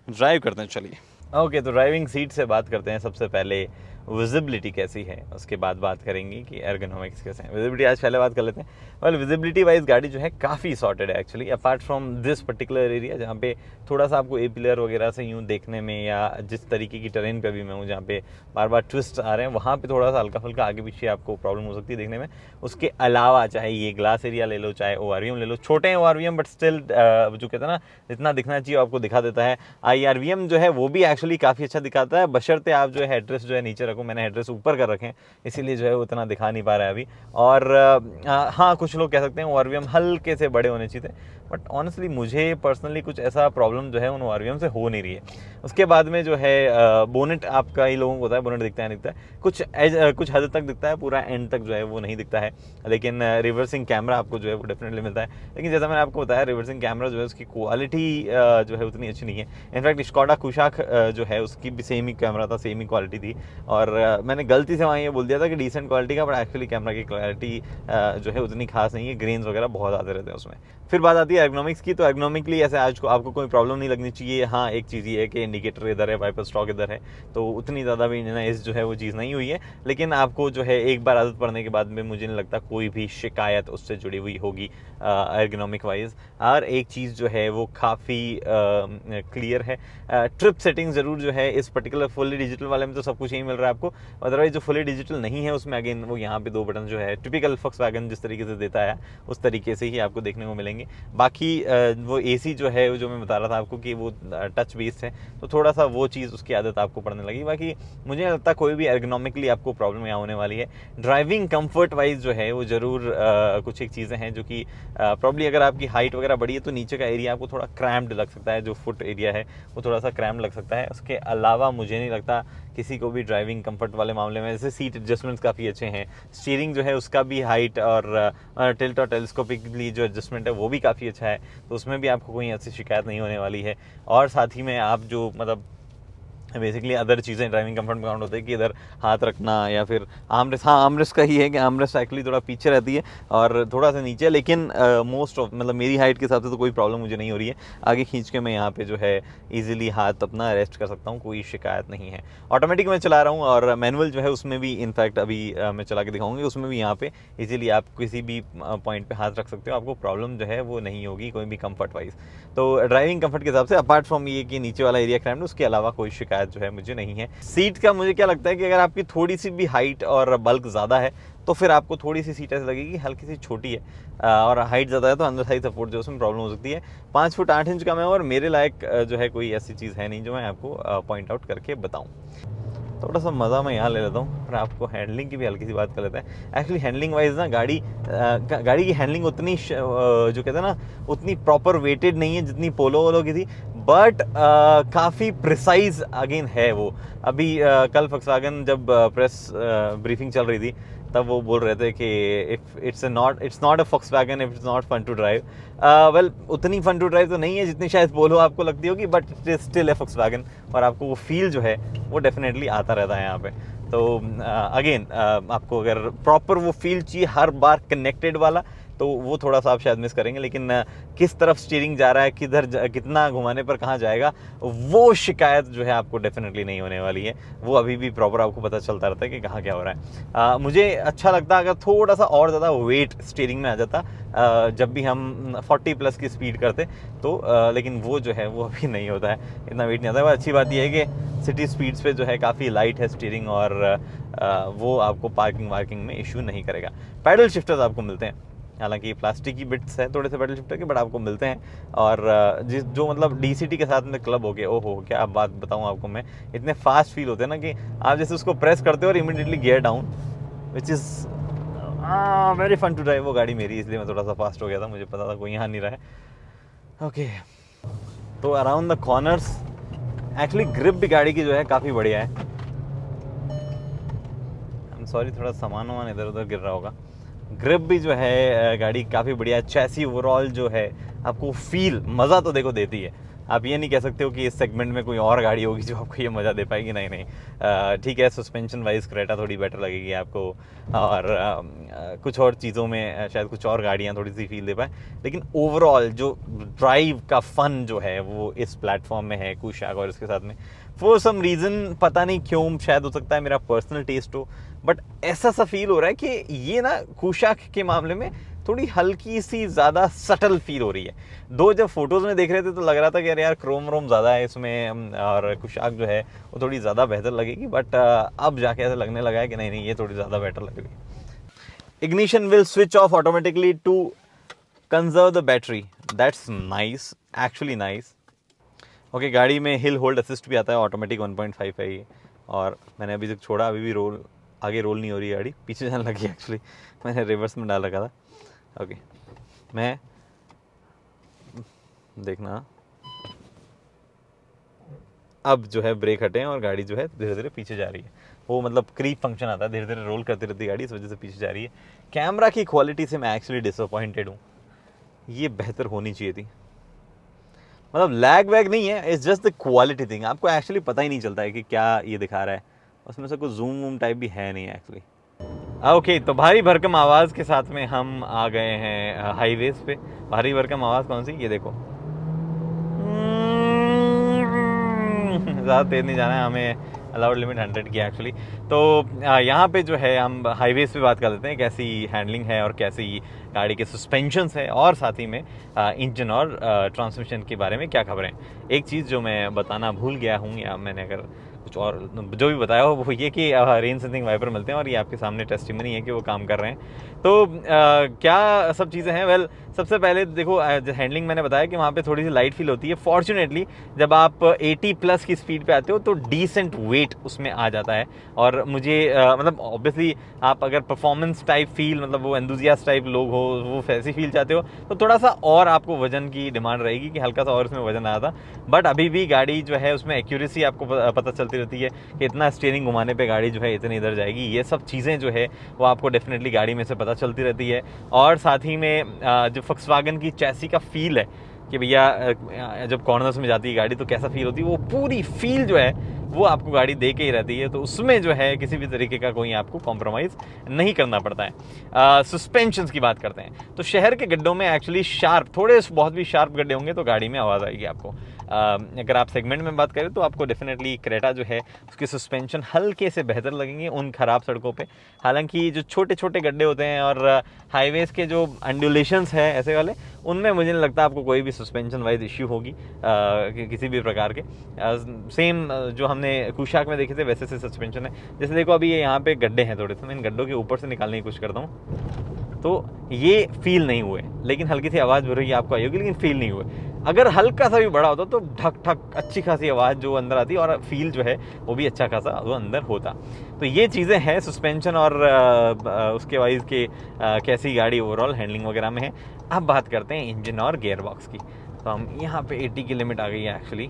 ड्राइव करते हैं, चलिए। ओके, तो ड्राइविंग सीट से बात करते हैं। सबसे पहले विजिबिलिटी कैसी है, उसके बाद बात करेंगे कि एर्गोनॉमिक्स कैसे हैं। विजिबिलिटी आज पहले बात कर लेते हैं। वेल, विजिबिलिटी वाइज गाड़ी जो है काफ़ी सॉर्टेड है actually, apart from this particular area जहाँ पे थोड़ा सा आपको A-पिलर वगैरह से यूँ देखने में, या जिस तरीके की टेरेन पे भी मैं हूँ जहाँ पे बार बार ट्विस्ट आ रहे हैं, वहाँ पे थोड़ा सा हल्का फुल्का आगे पीछे आपको प्रॉब्लम हो सकती है देखने में। उसके अलावा चाहे ये ग्लास एरिया ले लो, चाहे ORVM ले लो, छोटे हैं ORVM, बट स्टिल जो कहते हैं ना, जितना दिखना चाहिए आपको दिखा देता है। IRVM जो है वो भी एक्चुअली काफ़ी अच्छा दिखाता है, बशर्ते आप जो है हेडरेस जो है नीचे रखो। मैंने हेडरेस ऊपर कर रखे हैं, इसीलिए जो है उतना दिखा नहीं पा रहा है अभी। और हाँ, कुछ लोग कह सकते हैं ORVM हल्के से बड़े होने चाहिए थे, बट ऑनेस्टली मुझे पर्सनली कुछ ऐसा प्रॉब्लम जो है उन ORVM से हो नहीं रही है। उसके बाद में जो है बोनेट आपका ही लोगों को होता है, बोनेट दिखता है नहीं दिखता है, कुछ हद तक दिखता है, पूरा एंड तक जो है वो नहीं दिखता है। लेकिन रिवर्सिंग कैमरा आपको जो है वो डेफिनेटली मिलता है। लेकिन जैसा मैंने आपको बताया, रिवर्सिंग कैमरा जो है उसकी क्वालिटी जो है उतनी अच्छी नहीं है। इनफैक्ट स्कोडा कुशाक जो है उसकी भी सेम ही कैमरा था, सेम ही क्वालिटी थी, और मैंने गलती से वहाँ ये बोल दिया था कि डिसेंट क्वालिटी का, बट एक्चुअली कैमरा की क्वालिटी जो है उतनी खास नहीं है, ग्रेन्स वगैरह बहुत आते रहते हैं उसमें। फिर बात आती बात की एर्गोनॉमिक्स की, तो एर्गोनॉमिकली ऐसे आज को आपको कोई प्रॉब्लम नहीं लगनी चाहिए। हाँ, एक चीज़ ये है कि इंडिकेटर इधर है, वाइपर स्टॉक इधर है, तो उतनी ज़्यादा भी इंजनाइज जो है वो चीज़ नहीं हुई है। लेकिन आपको जो है एक बार आदत पड़ने के बाद में मुझे नहीं लगता कोई भी शिकायत उससे जुड़ी हुई होगी एर्गोनॉमिक वाइज। और एक चीज़ जो है वो काफ़ी क्लियर है, ट्रिप सेटिंग ज़रूर जो है इस पर्टिकुलर फुली डिजिटल वाले में तो सब कुछ यही मिल रहा है आपको। अदरवाइज जो फुली डिजिटल नहीं है उसमें अगेन वो यहाँ पे 2 बटन जो है टिपिकल फॉक्सवैगन जिस तरीके से देता है उस तरीके से ही आपको देखने को मिलेंगे। बाकी वो एसी जो है जो मैं बता रहा था आपको कि वो टच बेस्ड है, तो थोड़ा सा वो चीज़ उसकी आदत आपको पड़ने लगी। बाकी मुझे नहीं लगता कोई भी एर्गोनॉमिकली आपको प्रॉब्लम यहाँ होने वाली है। ड्राइविंग कंफर्ट वाइज जो है वो ज़रूर कुछ एक चीज़ें हैं जो कि प्रॉब्ली अगर आपकी हाइट वगैरह बड़ी है तो नीचे का एरिया आपको थोड़ा क्रैम्ड लग सकता है, जो फुट एरिया है वो थोड़ा सा क्रैम्ड लग सकता है। उसके अलावा मुझे नहीं लगता किसी को भी ड्राइविंग कंफर्ट वाले मामले में, जैसे सीट एडजस्टमेंट्स काफ़ी अच्छे हैं, स्टीयरिंग जो है उसका भी हाइट और टिल्ट और टेलीस्कोपिकली जो एडजस्टमेंट है वो भी काफ़ी अच्छा है, तो उसमें भी आपको कोई ऐसी शिकायत नहीं होने वाली है। और साथ ही में आप जो मतलब बेसिकली अदर चीज़ें ड्राइविंग कंफर्ट में काउंट होते हैं कि इधर हाथ रखना या फिर आर्मरेस्ट, हाँ आर्मरेस्ट का ही है कि आर्मरेस्ट एक्चुअली थोड़ा पीछे रहती है और थोड़ा सा नीचे, लेकिन मोस्ट ऑफ मतलब मेरी हाइट के हिसाब से तो कोई प्रॉब्लम मुझे नहीं हो रही है। आगे खींच के मैं यहाँ पे जो है इजीली हाथ अपना रेस्ट कर सकता हूँ, कोई शिकायत नहीं है। ऑटोमेटिक में चला रहा हूँ और मैनुअल जो है उसमें भी इनफैक्ट अभी मैं चला के दिखाऊंगी, उसमें भी यहाँ पे इजीली आप किसी भी पॉइंट पे हाथ रख सकते हो, आपको प्रॉब्लम जो है वो नहीं होगी कोई भी कंफर्ट वाइज। तो ड्राइविंग कंफर्ट के हिसाब से अपार्ट फ्रॉम ये कि नीचे वाला एरिया क्रैम्ड, उसके अलावा कोई शिकायत जो है मुझे नहीं है। सीट का मुझे क्या लगता है कि अगर आपकी थोड़ी सी भी हाइट और बल्क ज़्यादा है तो फिर आपको थोड़ी सी सीट ऐसी लगेगी हल्की सी छोटी है, और हाइट ज़्यादा है तो अंदर साइड सपोर्ट जो उसमें प्रॉब्लम हो सकती है। 5 फुट 8 इंच का मैं, और मेरे लायक जो है कोई ऐसी चीज़ है नहीं जो मैं आपको पॉइंट आउट करके बताऊँ। थोड़ा सा मज़ा मैं यहाँ ले लेता हूँ और आपको हैंडलिंग की भी हल्की सी बात कर लेते हैं। एक्चुअली हैंडलिंग वाइज ना गाड़ी की हैंडलिंग उतनी जो कहते हैं ना उतनी प्रॉपर वेटेड नहीं है जितनी पोलो वोलो की थी, बट काफ़ी प्रिसाइज अगेन है वो। अभी कल फॉक्सवैगन जब प्रेस ब्रीफिंग चल रही थी तब वो बोल रहे थे कि if it's not a Volkswagen if it's not fun to drive. Well उतनी फन टू ड्राइव तो नहीं है जितनी शायद पोलो आपको लगती होगी, बट इट इज स्टिल है फॉक्सवैगन, और आपको वो फील जो है वो डेफिनेटली आता रहता है यहाँ पे। तो अगेन आपको अगर प्रॉपर वो फील चाहिए हर बार कनेक्टेड वाला तो वो थोड़ा सा आप शायद मिस करेंगे, लेकिन किस तरफ स्टीयरिंग जा रहा है, कितना घुमाने पर कहाँ जाएगा, वो शिकायत जो है आपको डेफिनेटली नहीं होने वाली है। वो अभी भी प्रॉपर आपको पता चलता रहता है कि कहाँ क्या हो रहा है। मुझे अच्छा लगता अगर थोड़ा सा और ज़्यादा वेट स्टीयरिंग में आ जाता जब भी हम 40 प्लस की स्पीड करते तो, लेकिन वो जो है वो अभी नहीं होता है, इतना वेट नहीं आता है। अच्छी बात यह है कि सिटी स्पीड्स पे जो है काफ़ी लाइट है स्टीयरिंग, और वो आपको पार्किंग वार्किंग में इशू नहीं करेगा। पैडल शिफ्टर्स आपको मिलते हैं, हालांकि प्लास्टिक की बिट्स है थोड़े से पैडल शिफ्टर के, बट आपको मिलते हैं। और जो मतलब डीसीटी के साथ में क्लब हो गया, ओहो क्या बात बताऊं आपको मैं, इतने फास्ट फील होते हैं ना कि आप जैसे उसको प्रेस करते हो और immediately gear down, which is very fun to drive. वो गाड़ी मेरी इसलिए मैं थोड़ा सा फास्ट हो गया था, मुझे पता था कोई यहाँ नहीं रहा है। ओके, तो around the corners actually grip भी गाड़ी की जो है काफ़ी बढ़िया है। आई एम सॉरी, थोड़ा सामान वामान इधर उधर गिर रहा होगा। ग्रिप भी जो है गाड़ी काफ़ी बढ़िया है। चैसी ओवरऑल जो है आपको फील मज़ा तो देखो देती है। आप ये नहीं कह सकते हो कि इस सेगमेंट में कोई और गाड़ी होगी जो आपको ये मज़ा दे पाएगी, नहीं। ठीक है, सस्पेंशन वाइज क्रेटा थोड़ी बेटर लगेगी आपको, और कुछ और चीज़ों में शायद कुछ और गाड़ियाँ थोड़ी सी फील दे पाए, लेकिन ओवरऑल जो ड्राइव का फन जो है वो इस प्लेटफॉर्म में है कुशाक और इसके साथ में। फॉर सम रीज़न पता नहीं क्यों, शायद हो सकता है मेरा पर्सनल टेस्ट हो, बट ऐसा सा फील हो रहा है कि ये ना कुशाक के मामले में थोड़ी हल्की सी ज़्यादा सटल फील हो रही है। दो जब फोटोज़ में देख रहे थे तो लग रहा था कि यार क्रोम रोम ज़्यादा है इसमें और कुशाक जो है वो थोड़ी ज़्यादा बेहतर लगेगी, बट अब जाके ऐसा लगने लगा है कि नहीं ये थोड़ी ज़्यादा बेटर लग रही है। Ignition will switch off automatically to conserve the battery, that's nice, actually nice. Okay, गाड़ी में हिल होल्ड असिस्ट भी आता है, ऑटोमेटिक 1.5 है ये, और मैंने अभी तक छोड़ा, अभी भी आगे रोल नहीं हो रही है गाड़ी, पीछे जाने लगी एक्चुअली, मैंने रिवर्स में डाल रखा था। ओके, मैं देखना अब जो है ब्रेक हटे हैं और गाड़ी जो है धीरे धीरे पीछे जा रही है। वो मतलब क्रीप फंक्शन आता है, धीरे धीरे रोल करती रहती है गाड़ी, इस वजह से पीछे जा रही है। कैमरा की क्वालिटी से मैं एक्चुअली डिसअपॉइंटेड हूँ, ये बेहतर होनी चाहिए थी। मतलब लैग वैग नहीं है, it's just the quality thing. आपको एक्चुअली पता ही नहीं चलता है कि क्या ये दिखा रहा है, उसमें से कुछ जूम वूम टाइप भी है नहीं एक्चुअली। ओके, तो भारी भरकम आवाज़ के साथ में हम आ गए हैं हाईवेज पे। भारी भरकम आवाज़ कौन सी, ये देखो। ज़्यादा तेज़ नहीं जाना है, हमें अलाउड लिमिट 100 की एक्चुअली। तो यहाँ पे जो है हम हाईवेज पे बात कर लेते हैं कैसी हैंडलिंग है और कैसी गाड़ी के सस्पेंशंस है, और साथ ही में इंजन और ट्रांसमिशन के बारे में क्या खबरें। एक चीज़ जो मैं बताना भूल गया हूँ, या मैंने अगर कुछ और जो भी बताया हो, वो ये कि रेन सेंसिंग वाइपर मिलते हैं और ये आपके सामने टेस्टिमनी है कि वो काम कर रहे हैं। तो क्या सब चीज़ें हैं, वेल सबसे पहले देखो हैंडलिंग मैंने बताया कि वहाँ पे थोड़ी सी लाइट फील होती है। फॉर्चुनेटली जब आप 80 प्लस की स्पीड पे आते हो तो डिसेंट वेट उसमें आ जाता है। और मुझे मतलब ऑब्वियसली आप अगर परफॉर्मेंस टाइप फील, मतलब वो एंथुसियास्ट टाइप लोग हो, वो वैसी फील चाहते हो, तो थोड़ा सा और आपको वजन की डिमांड रहेगी कि हल्का सा और उसमें वजन आया था। बट अभी भी गाड़ी जो है उसमें एक्यूरेसी आपको पता चलती रहती है कि इतना स्टीयरिंग घुमाने पे गाड़ी जो है इतनी इधर जाएगी। ये सब चीज़ें जो है वो आपको डेफिनेटली गाड़ी में से पता चलती रहती है। और साथ ही में जो फॉक्सवैगन की चैसी का फील है कि भैया जब कॉर्नर्स में जाती है गाड़ी तो कैसा फील होती है, वो पूरी फील जो है वो आपको गाड़ी दे के ही रहती है। तो उसमें जो है किसी भी तरीके का कोई आपको कॉम्प्रोमाइज़ नहीं करना पड़ता है। सस्पेंशंस की बात करते हैं तो शहर के गड्ढों में एक्चुअली शार्प, थोड़े बहुत भी शार्प गड्ढे होंगे तो गाड़ी में आवाज़ आएगी आपको। अगर आप सेगमेंट में बात करें तो आपको डेफिनेटली क्रेटा जो है उसके सस्पेंशन हल्के से बेहतर लगेंगे उन ख़राब सड़कों पे। हालांकि जो छोटे छोटे गड्ढे होते हैं और हाईवेज़ के जो अंडुलेशंस हैं ऐसे वाले, उनमें मुझे नहीं लगता आपको कोई भी सस्पेंशन वाइज इश्यू होगी किसी भी प्रकार के। सेम जो हमने कुशाक में देखे थे वैसे से सस्पेंशन है। जैसे देखो अभी ये यहाँ पे गड्ढे हैं थोड़े से, मैं इन गड्ढों के ऊपर से निकालने की कोशिश करता हूँ तो ये फील नहीं हुए, लेकिन हल्की सी आवाज़ भर रही आपको आई होगी, लेकिन फील नहीं हुए। अगर हल्का सा भी बड़ा होता तो ठक ठक अच्छी खासी आवाज़ जो अंदर आती और फील जो है वो भी अच्छा खासा वो अंदर होता। तो ये चीज़ें हैं सस्पेंशन और उसके वाइज के कैसी गाड़ी ओवरऑल हैंडलिंग वगैरह में है। अब बात करते हैं इंजन और गियर बॉक्स की। तो हम यहाँ पे 80 की लिमिट आ गई है एक्चुअली,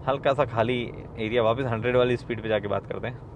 हल्का सा खाली एरिया, वापस 100 वाली स्पीड पे जाके बात करते हैं।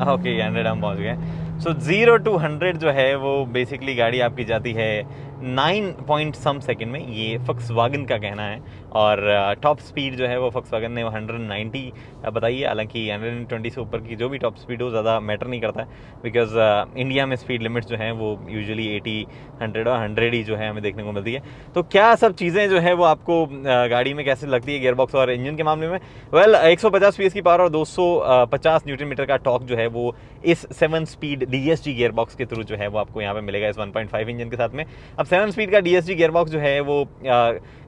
ओके 100 हम पहुँच गए। सो 0 to 100 जो है वो बेसिकली गाड़ी आपकी जाती है 9 पॉइंट सम सेकेंड में, ये फॉक्सवैगन का कहना है। और टॉप स्पीड जो है वो फॉक्सवैगन ने 190 बताई है। हालांकि 120 से ऊपर की जो भी टॉप स्पीड हो ज़्यादा मैटर नहीं करता है, बिकॉज इंडिया में स्पीड लिमिट्स जो हैं वो यूजुअली 80, 100 और 100 ही जो है हमें देखने को मिलती है। तो क्या सब चीज़ें जो है वो आपको गाड़ी में कैसे लगती है गियरबॉक्स और इंजन के मामले में, वेल 150 PS की पावर और 250 न्यूटन मीटर का टॉर्क जो है वो इस 7 स्पीड DSG गियरबॉक्स के थ्रू जो है वो आपको यहाँ पे मिलेगा इस 1.5 इंजन के साथ में। अब 7 स्पीड का DSG गियरबॉक्स जो है वो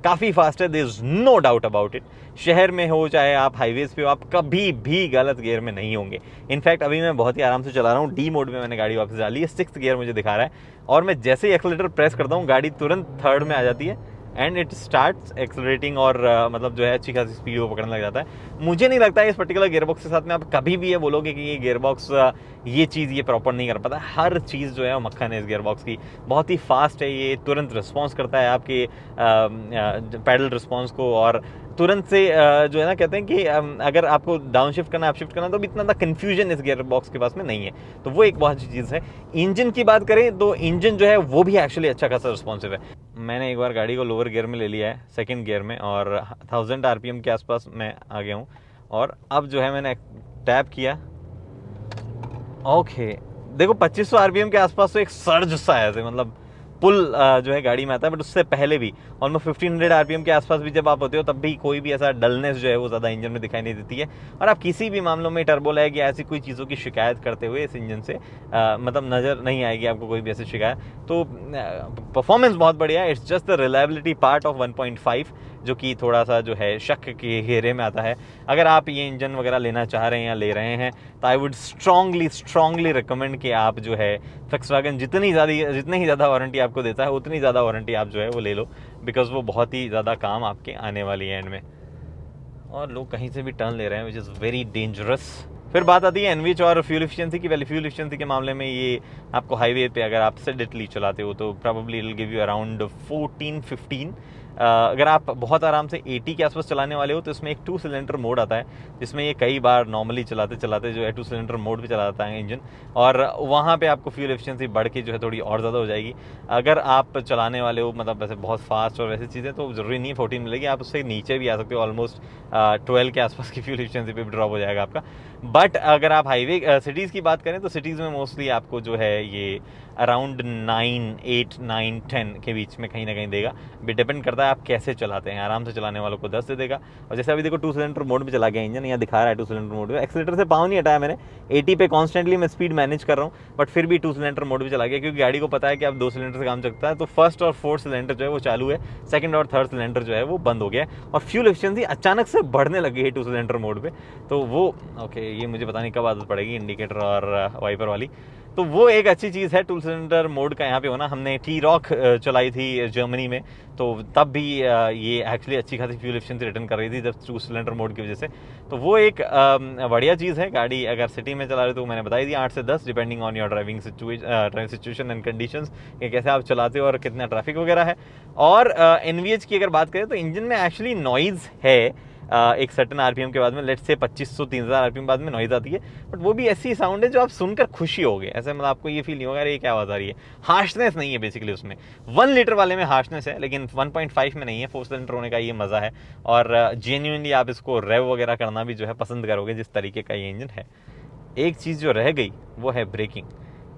काफ़ी फास्ट है, there is no doubt about it. शहर में हो चाहे आप हाईवेज पे हो, आप कभी भी गलत गियर में नहीं होंगे। इनफैक्ट अभी मैं बहुत ही आराम से चला रहा हूँ, डी मोड में मैंने गाड़ी वापस डाली है, 6th गियर मुझे दिखा रहा है और मैं जैसे ही एक्सीलरेटर प्रेस करता हूँ गाड़ी तुरंत 3rd में आ जाती है एंड इट स्टार्ट्स एक्सलरेटिंग और मतलब जो है अच्छी खासी स्पीड वो पकड़ने लग जाता है। मुझे नहीं लगता है इस पर्टिकुलर गियरबॉक्स के साथ में आप कभी भी ये बोलोगे कि ये गियरबॉक्स ये चीज़ ये प्रॉपर नहीं कर पाता। हर चीज़ जो है वो मक्खन है इस गियरबॉक्स की, बहुत ही फास्ट है, ये तुरंत रिस्पॉन्स करता है आपके पैडल रिस्पॉन्स को, और तुरंत से जो है ना कहते हैं कि अगर आपको डाउन शिफ्ट करना, अप शिफ्ट करना, तो भी इतना कन्फ्यूजन इस गियर बॉक्स के पास में नहीं है। तो वो एक बहुत अच्छी चीज़ है। इंजन की बात करें तो इंजन जो है वो भी एक्चुअली अच्छा खासा रिस्पॉन्सिव है। मैंने एक बार गाड़ी को लोअर गियर में ले लिया है, 2nd गियर में, और 1000 RPM के आसपास मैं आ गया हूँ। और अब जो है मैंने टैप किया, ओके देखो 2500 RPM के आसपास तो एक सर्ज सा आया था, मतलब पुल जो है गाड़ी में आता है। बट उससे पहले भी ऑलमोस्ट 1500 RPM के आसपास भी जब आप होते हो तब भी कोई भी ऐसा डलनेस जो है वो ज़्यादा इंजन में दिखाई नहीं देती है। और आप किसी भी मामलों में टर्बो लैग या ऐसी कोई चीज़ों की शिकायत करते हुए इस इंजन से मतलब नज़र नहीं आएगी आपको कोई भी ऐसी शिकायत। तो परफॉर्मेंस बहुत बढ़िया है। It's just the reliability part of 1.5 जो कि थोड़ा सा जो है शक के घेरे में आता है। अगर आप ये इंजन वगैरह लेना चाह रहे हैं या ले रहे हैं तो आई वुड स्ट्रांगली रिकमेंड कि आप जो है फॉक्सवैगन जितनी ही ज़्यादा वारंटी आपको देता है उतनी ज़्यादा वारंटी आप जो है वो ले लो, बिकॉज वो बहुत ही ज़्यादा काम आपके आने वाली है एंड में। और लोग कहीं से भी टर्न ले रहे हैं विच इज़ वेरी डेंजरस। फिर बात आती है एनवीएच और फ्यूल एफिशिएंसी की। फ्यूल एफिशिएंसी के मामले में ये आपको हाईवे पे अगर आप सेडेटली चलाते हो तो probably it will give you around 14-15 अगर आप बहुत आराम से 80 के आसपास चलाने वाले हो तो इसमें एक 2 सिलेंडर मोड आता है, जिसमें ये कई बार नॉर्मली चलाते चलाते जो है 2 सिलेंडर मोड पे चलाता है इंजन, और वहाँ पे आपको फ्यूल एफिशिएंसी बढ़ के जो है थोड़ी और ज़्यादा हो जाएगी। अगर आप चलाने वाले हो मतलब वैसे बहुत फास्ट और वैसी चीज़ें, तो ज़रूरी नहीं है 14 मिलेगी, आप उससे नीचे भी आ सकते हो, ऑलमोस्ट 12 के आसपास की फ्यूल एफिशिएंसी पे भी ड्रॉप हो जाएगा आपका। बट अगर आप हाईवे सिटीज़ की बात करें तो सिटीज़ में मोस्टली आपको जो है ये अराउंड 8, 9, 10 के बीच में कहीं ना कहीं देगा। भी डिपेंड करता है आप कैसे चलाते हैं। आराम से चलाने वालों को 10 दे देगा, और जैसे अभी देखो 2 सिलेंडर मोड में चला गया इंजन, यहाँ दिखा रहा है 2 सिलेंडर मोड में, एक्सीलेटर से पाँव नहीं हटाया मैंने, 80 पे कॉन्स्टेंटली मैं स्पीड मैनेज कर रहा हूँ, बट फिर भी 2 सिलेंडर मोड में चला गया, क्योंकि गाड़ी को पता है कि अब 2 सिलेंडर से काम चलता है। तो फर्स्ट और फोर्थ सिलेंडर जो है वो चालू है, सेकंड और थर्ड सिलेंडर जो है वो बंद हो गया है, और फ्यूल एफिशिएंसी अचानक से बढ़ने लगी है 2 सिलेंडर मोड पे। तो वो ओके, ये मुझे पता नहीं कब आदत पड़ेगी इंडिकेटर और वाइपर वाली। तो वो एक अच्छी चीज़ है 2 सिलेंडर मोड का यहाँ पे होना। हमने T-Roc चलाई थी जर्मनी में, तो तब भी ये एक्चुअली अच्छी खासी फ्यूल एफिशिएंसी रिटर्न कर रही थी जब 2 सिलेंडर मोड की वजह से। तो वो एक बढ़िया चीज़ है। गाड़ी अगर सिटी में चला रहे तो मैंने बताई थी 8 से 10 depending on your driving situation and conditions, कि कैसे आप चलाते हो और कितना ट्रैफिक वगैरह है। और NVH की अगर बात करें तो इंजन में एक्चुअली नॉइज़ है एक सर्टन आरपीएम के बाद में, लेट्स से 2500-3000 आरपीएम बाद में नॉइज़ आती है, बट वो भी ऐसी साउंड है जो आप सुनकर खुशी होगे। ऐसे मतलब आपको ये फील नहीं होगा अरे ये क्या आवाज़ आ रही है, हार्शनेस नहीं है बेसिकली उसमें। 1 लीटर वाले में हार्शनेस है, लेकिन 1.5 में नहीं है। 4 सिलेंडर होने का ये मज़ा है, और जेन्युइनली आप इसको रेव वगैरह करना भी जो है पसंद करोगे जिस तरीके का ये इंजन है। एक चीज़ जो रह गई वो है ब्रेकिंग।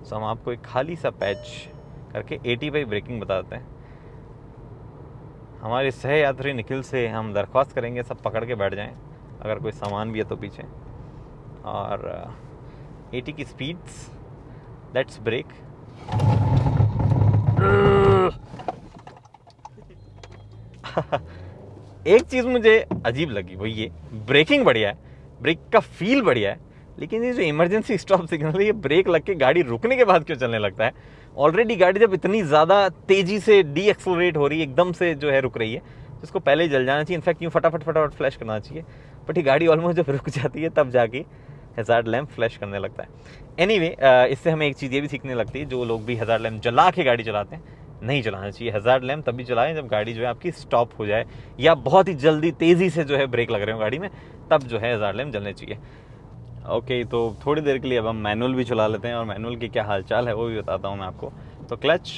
सो हम आपको एक खाली सा पैच करके 80 बाई ब्रेकिंग बताते हैं। हमारे सह यात्री निखिल से हम दरख्वास्त करेंगे सब पकड़ के बैठ जाएं, अगर कोई सामान भी है तो पीछे। और 80 की स्पीड्स, लेट्स ब्रेक। एक चीज़ मुझे अजीब लगी वो ये ब्रेकिंग बढ़िया है, ब्रेक का फील बढ़िया है, लेकिन ये जो इमरजेंसी स्टॉप सिग्नल है ये ब्रेक लग के गाड़ी रुकने के बाद क्यों चलने लगता है। ऑलरेडी गाड़ी जब इतनी ज़्यादा तेज़ी से डी एक्सलरेट हो रही है, एकदम से जो है रुक रही है, जिसको पहले ही जल जाना चाहिए, इनफैक्ट यूँ फटाफट फटाफट फ्लैश करना चाहिए, बट ये गाड़ी ऑलमोस्ट जब रुक जाती है तब जाके हैज़ार्ड लैम्प फ्लैश करने लगता है। एनीवे इससे हमें एक चीज़ ये भी सीखने लगती है, जो लोग भी हैज़ार्ड लैम्प जला के गाड़ी चलाते हैं, नहीं चलाना चाहिए। हैज़ार्ड लैम्प तभी चलाएं जब गाड़ी जो है आपकी स्टॉप हो जाए, या बहुत ही जल्दी तेज़ी से जो है ब्रेक लग रहे हो गाड़ी में, तब जो है हैज़ार्ड लैम्प जलने चाहिए। ओके, तो थोड़ी देर के लिए अब हम मैनुअल भी चला लेते हैं, और मैनुअल की क्या हालचाल है वो भी बताता हूँ मैं आपको। तो क्लच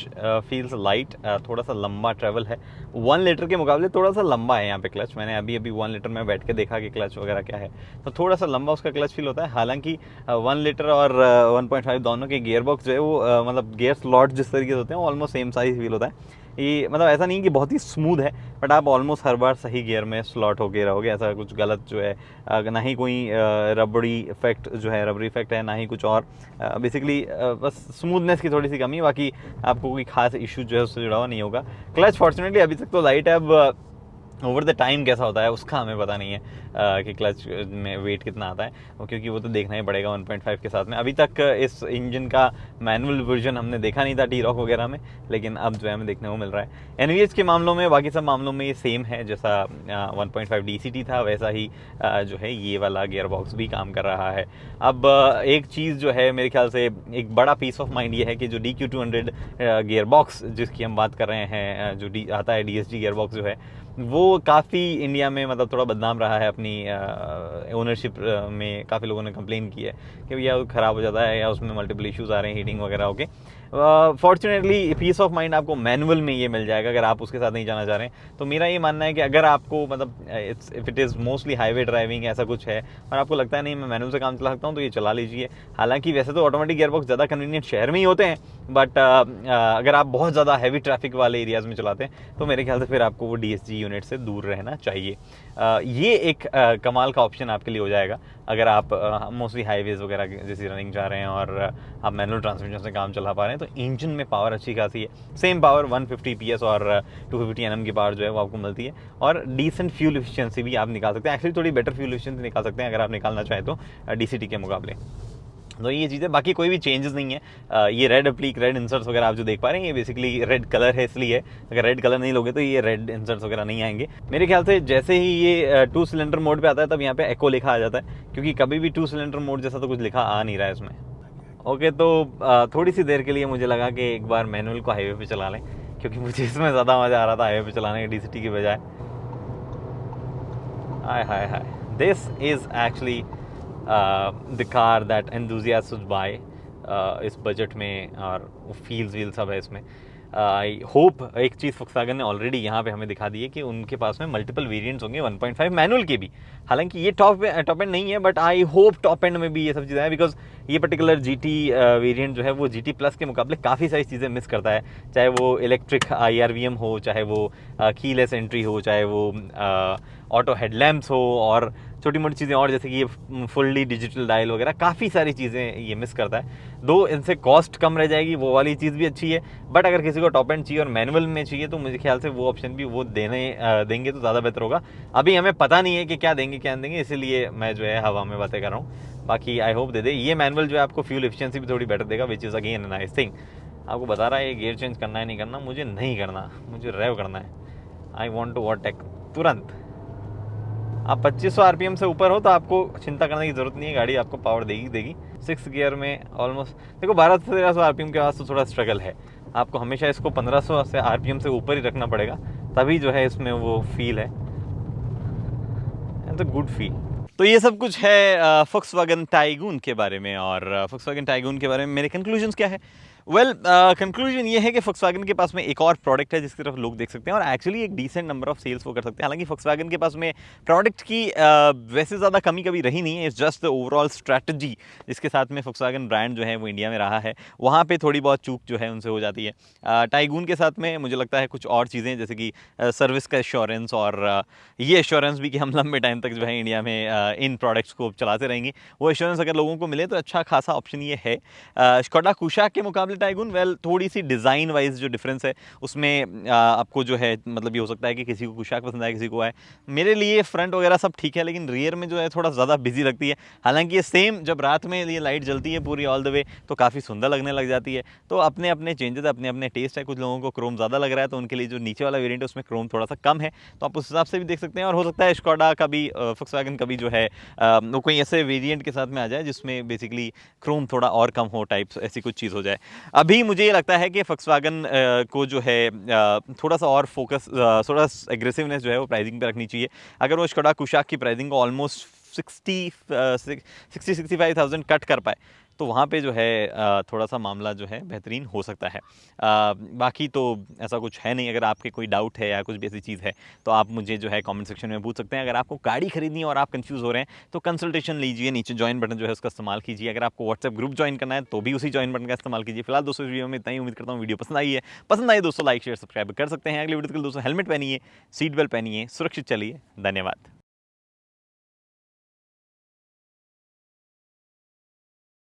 फील्स लाइट, थोड़ा सा लंबा ट्रैवल है, 1 लीटर के मुकाबले थोड़ा सा लंबा है यहाँ पे क्लच। मैंने अभी 1 लीटर में बैठ के देखा कि क्लच वगैरह क्या है, तो थोड़ा सा लंबा उसका क्लच फील होता है। हालांकि 1 लीटर और 1.5 दोनों के गियर बॉक्स जो है वो मतलब गियर स्लॉट जिस तरीके से होते हैं ऑलमोस्ट सेम साइज फील होता है। ये मतलब ऐसा नहीं कि बहुत ही स्मूथ है, बट आप ऑलमोस्ट हर बार सही गियर में स्लॉट होके रहोगे, ऐसा कुछ गलत जो है ना ही कोई रबड़ी इफेक्ट जो है रबड़ी इफेक्ट है, ना ही कुछ और। बेसिकली बस स्मूथनेस की थोड़ी सी कमी है, बाकी आपको कोई खास इशू जो है उससे जुड़ा हुआ नहीं होगा। क्लच फॉर्चुनेटली अभी तक तो लाइट है, अब ओवर द टाइम कैसा होता है उसका हमें पता नहीं है कि क्लच में वेट कितना आता है, क्योंकि वो तो देखना ही पड़ेगा 1.5 के साथ में। अभी तक इस इंजन का मैनुअल वर्जन हमने देखा नहीं था T-Roc वगैरह में, लेकिन अब जो है हमें देखने को मिल रहा है। NVH के मामलों में, बाकी सब मामलों में ये सेम है, जैसा 1.5 DCT था वैसा ही जो है ये वाला गियर बॉक्स भी काम कर रहा है। अब एक चीज़ जो है मेरे ख्याल से एक बड़ा पीस ऑफ माइंड ये है कि जो DQ200 गियर बॉक्स जिसकी हम बात कर रहे हैं, जो आता है DSG गियर बॉक्स जो है, वो काफ़ी इंडिया में मतलब थोड़ा बदनाम रहा है अपनी ओनरशिप में। काफ़ी लोगों ने कंप्लेन की है कि भैया वो ख़राब हो जाता है या उसमें मल्टीपल इश्यूज़ आ रहे हैं हीटिंग वगैरह होके। फॉर्चुनेटली पीस ऑफ माइंड आपको मैनुअल में ये मिल जाएगा अगर आप उसके साथ नहीं जाना चाह रहे हैं। तो मेरा ये मानना है कि अगर आपको मतलब if it is mostly highway driving ऐसा कुछ है और आपको लगता है नहीं मैं मैनुअल से काम चला सकता हूँ, तो ये चला लीजिए। हालांकि वैसे तो ऑटोमेटिक गियरबॉक्स ज़्यादा कन्वीनियंट शहर में ही होते हैं, बट अगर आप बहुत ज़्यादा हैवी ट्रैफिक वाले एरियाज़ में चलाते हैं तो मेरे ख्याल से फिर आपको वो DSG यूनिट से दूर रहना चाहिए। ये एक कमाल का ऑप्शन आपके लिए हो जाएगा अगर आप मोस्टली हाईवेज़ वगैरह जैसी रनिंग जा रहे हैं और आप मैनुअल ट्रांसमिशन से काम चला पा रहे हैं। तो इंजन में पावर अच्छी खासी है, सेम पावर 150 PS और 250 Nm की पावर जो है वो आपको मिलती है, और डिसेंट फ्यूल एफिशिएंसी भी आप निकाल सकते हैं। एक्चुअली थोड़ी बेटर फ्यूल एफिशिएंसी निकाल सकते हैं अगर आप निकालना चाहें तो DCT के मुकाबले। तो ये चीज़ें, बाकी कोई भी चेंजेस नहीं है। ये रेड अप्लीक, रेड इंसर्ट्स वगैरह आप जो देख पा रहे हैं ये बेसिकली रेड कलर है, इसलिए अगर रेड कलर नहीं लोगे तो ये रेड इंसर्ट्स वगैरह नहीं आएंगे। मेरे ख्याल से जैसे ही ये 2 सिलेंडर मोड पे आता है तब यहाँ पे एको लिखा आ जाता है, क्योंकि कभी भी 2 सिलेंडर मोड जैसा तो कुछ लिखा आ नहीं रहा है इसमें। ओके, तो थोड़ी सी देर के लिए मुझे लगा कि एक बार मैनुअल को हाईवे पे चला लें, क्योंकि मुझे इसमें ज़्यादा मज़ा आ रहा था हाईवे पे चलाने के DCT की बजाय। Hi hi hi, this is actually the car that enthusiasts would buy इस बजट में, और फील्स वील सब है इसमें। आई होप एक चीज़ Volkswagen ने ऑलरेडी यहाँ पे हमें दिखा दी है कि उनके पास में मल्टीपल वेरिएंट्स होंगे 1.5 मैनुअल के भी। हालांकि ये टॉप एंड नहीं है, but I hope top and में भी ये सब चीज़ें हैं, बिकॉज ये पर्टिकुलर GT वेरिएंट जो है वो GT प्लस के मुकाबले काफ़ी सारी चीज़ें मिस करता है। चाहे वो इलेक्ट्रिक IRVM हो, चाहे वो कीलेस एंट्री हो, चाहे वो ऑटो हेडलैम्प्स हो, और छोटी मोटी चीज़ें और जैसे कि ये फुल्ली डिजिटल डायल वगैरह काफ़ी सारी चीज़ें ये मिस करता है। दो इनसे कॉस्ट कम रह जाएगी, वो वाली चीज़ भी अच्छी है, बट अगर किसी को टॉप एंड चाहिए और मैनुअल में चाहिए तो मुझे ख्याल से वो ऑप्शन भी वो देंगे तो ज़्यादा बेहतर होगा। अभी हमें पता नहीं है कि क्या देंगे क्या नहीं देंगे, इसीलिए मैं जो है हवा में बातें कर रहा हूँ। बाकी आई होप दे दे। ये मैनुअल जो है आपको फ्यूल एफिशिएंसी भी थोड़ी बेटर देगा, which is again nice thing. आपको बता रहा है ये गियर चेंज करना है नहीं करना, मुझे नहीं करना, मुझे रेव करना है। आई वॉन्ट टू ओवरटेक तुरंत। आप 2500 RPM से ऊपर हो तो आपको चिंता करने की ज़रूरत नहीं है, गाड़ी आपको पावर देगी। 6 गियर में ऑलमोस्ट देखो 1200 से 1300 RPM के पास तो थोड़ा स्ट्रगल है। आपको हमेशा इसको 1500 से RPM से ऊपर ही रखना पड़ेगा, तभी जो है इसमें वो फील है, इट्स अ गुड फील। तो ये सब कुछ है Volkswagen Taygun के बारे में। और Volkswagen Taygun के बारे में मेरे कंक्लूजन्स क्या है? वेल, कंक्लूजन ये है कि Volkswagen के पास में एक और प्रोडक्ट है जिसकी तरफ लोग देख सकते हैं, और एक्चुअली एक डिसेंट नंबर ऑफ सेल्स वो कर सकते हैं। हालांकि Volkswagen के पास में प्रोडक्ट की वैसे ज़्यादा कमी कभी रही नहीं है, it's just the overall strategy जिसके साथ में Volkswagen ब्रांड जो है वो इंडिया में रहा है, वहाँ पे थोड़ी बहुत चूक जो है उनसे हो जाती है। Taygun के साथ में मुझे लगता है कुछ और चीज़ें, जैसे कि सर्विस का एश्योरेंस, और ये एश्योरेंस भी कि हम लंबे टाइम तक जो है इंडिया में इन प्रोडक्ट्स को चलाते रहेंगे, वो एश्योरेंस अगर लोगों को मिले तो अच्छा खासा ऑप्शन ये है। Skoda Kushaq के मुकाबले Taygun, वेल थोड़ी सी डिज़ाइन वाइज जो डिफरेंस है उसमें आपको जो है मतलब ये हो सकता है कि किसी को Kushaq पसंद आए, किसी को आए। मेरे लिए फ्रंट वगैरह सब ठीक है, लेकिन रियर में जो है थोड़ा ज़्यादा बिजी लगती है। हालांकि ये सेम जब रात में ये लाइट जलती है पूरी ऑल द वे तो काफ़ी सुंदर लगने लग जाती है। तो अपने अपने चेंजेस, अपने अपने टेस्ट है। कुछ लोगों को क्रोम ज़्यादा लग रहा है तो उनके लिए जो नीचे वाला वेरिएंट है उसमें क्रोम थोड़ा सा कम है, तो आप उस हिसाब से भी देख सकते हैं। और हो सकता है Skoda का भी Volkswagen का भी जो है वो कोई ऐसे वेरिएंट के साथ में आ जाए जिसमें बेसिकली क्रोम थोड़ा और कम हो, टाइप ऐसी कुछ चीज़ हो जाए। अभी मुझे ये लगता है कि Volkswagen को जो है थोड़ा सा और फोकस, थोड़ा एग्रेसिवनेस जो है वो प्राइसिंग पे रखनी चाहिए। अगर वो Skoda Kushaq की प्राइसिंग को ऑलमोस्ट 60-65,000 कट कर पाए तो वहाँ पे जो है थोड़ा सा मामला जो है बेहतरीन हो सकता है। बाकी तो ऐसा कुछ है नहीं। अगर आपके कोई डाउट है या कुछ भी ऐसी चीज़ है तो आप मुझे जो है कमेंट सेक्शन में पूछ सकते हैं। अगर आपको गाड़ी खरीदनी है और आप कंफ्यूज हो रहे हैं तो कंसल्टेशन लीजिए, नीचे ज्वाइन बटन जो है उसका इस्तेमाल कीजिए। अगर आपको व्हाट्सएप ग्रुप ज्वाइन करना है तो भी उसी ज्वाइन बटन का इस्तेमाल कीजिए। फिलहाल दोस्तों वीडियो में इतना ही, उम्मीद करता हूँ वीडियो पसंद आई है। पसंद आई दोस्तों लाइक शेयर सब्सक्राइब कर सकते हैं। अगली वीडियो के लिए दोस्तों हेलमेट पहनिए, सीट बेल्ट पहनिए, सुरक्षित चलिए। धन्यवाद।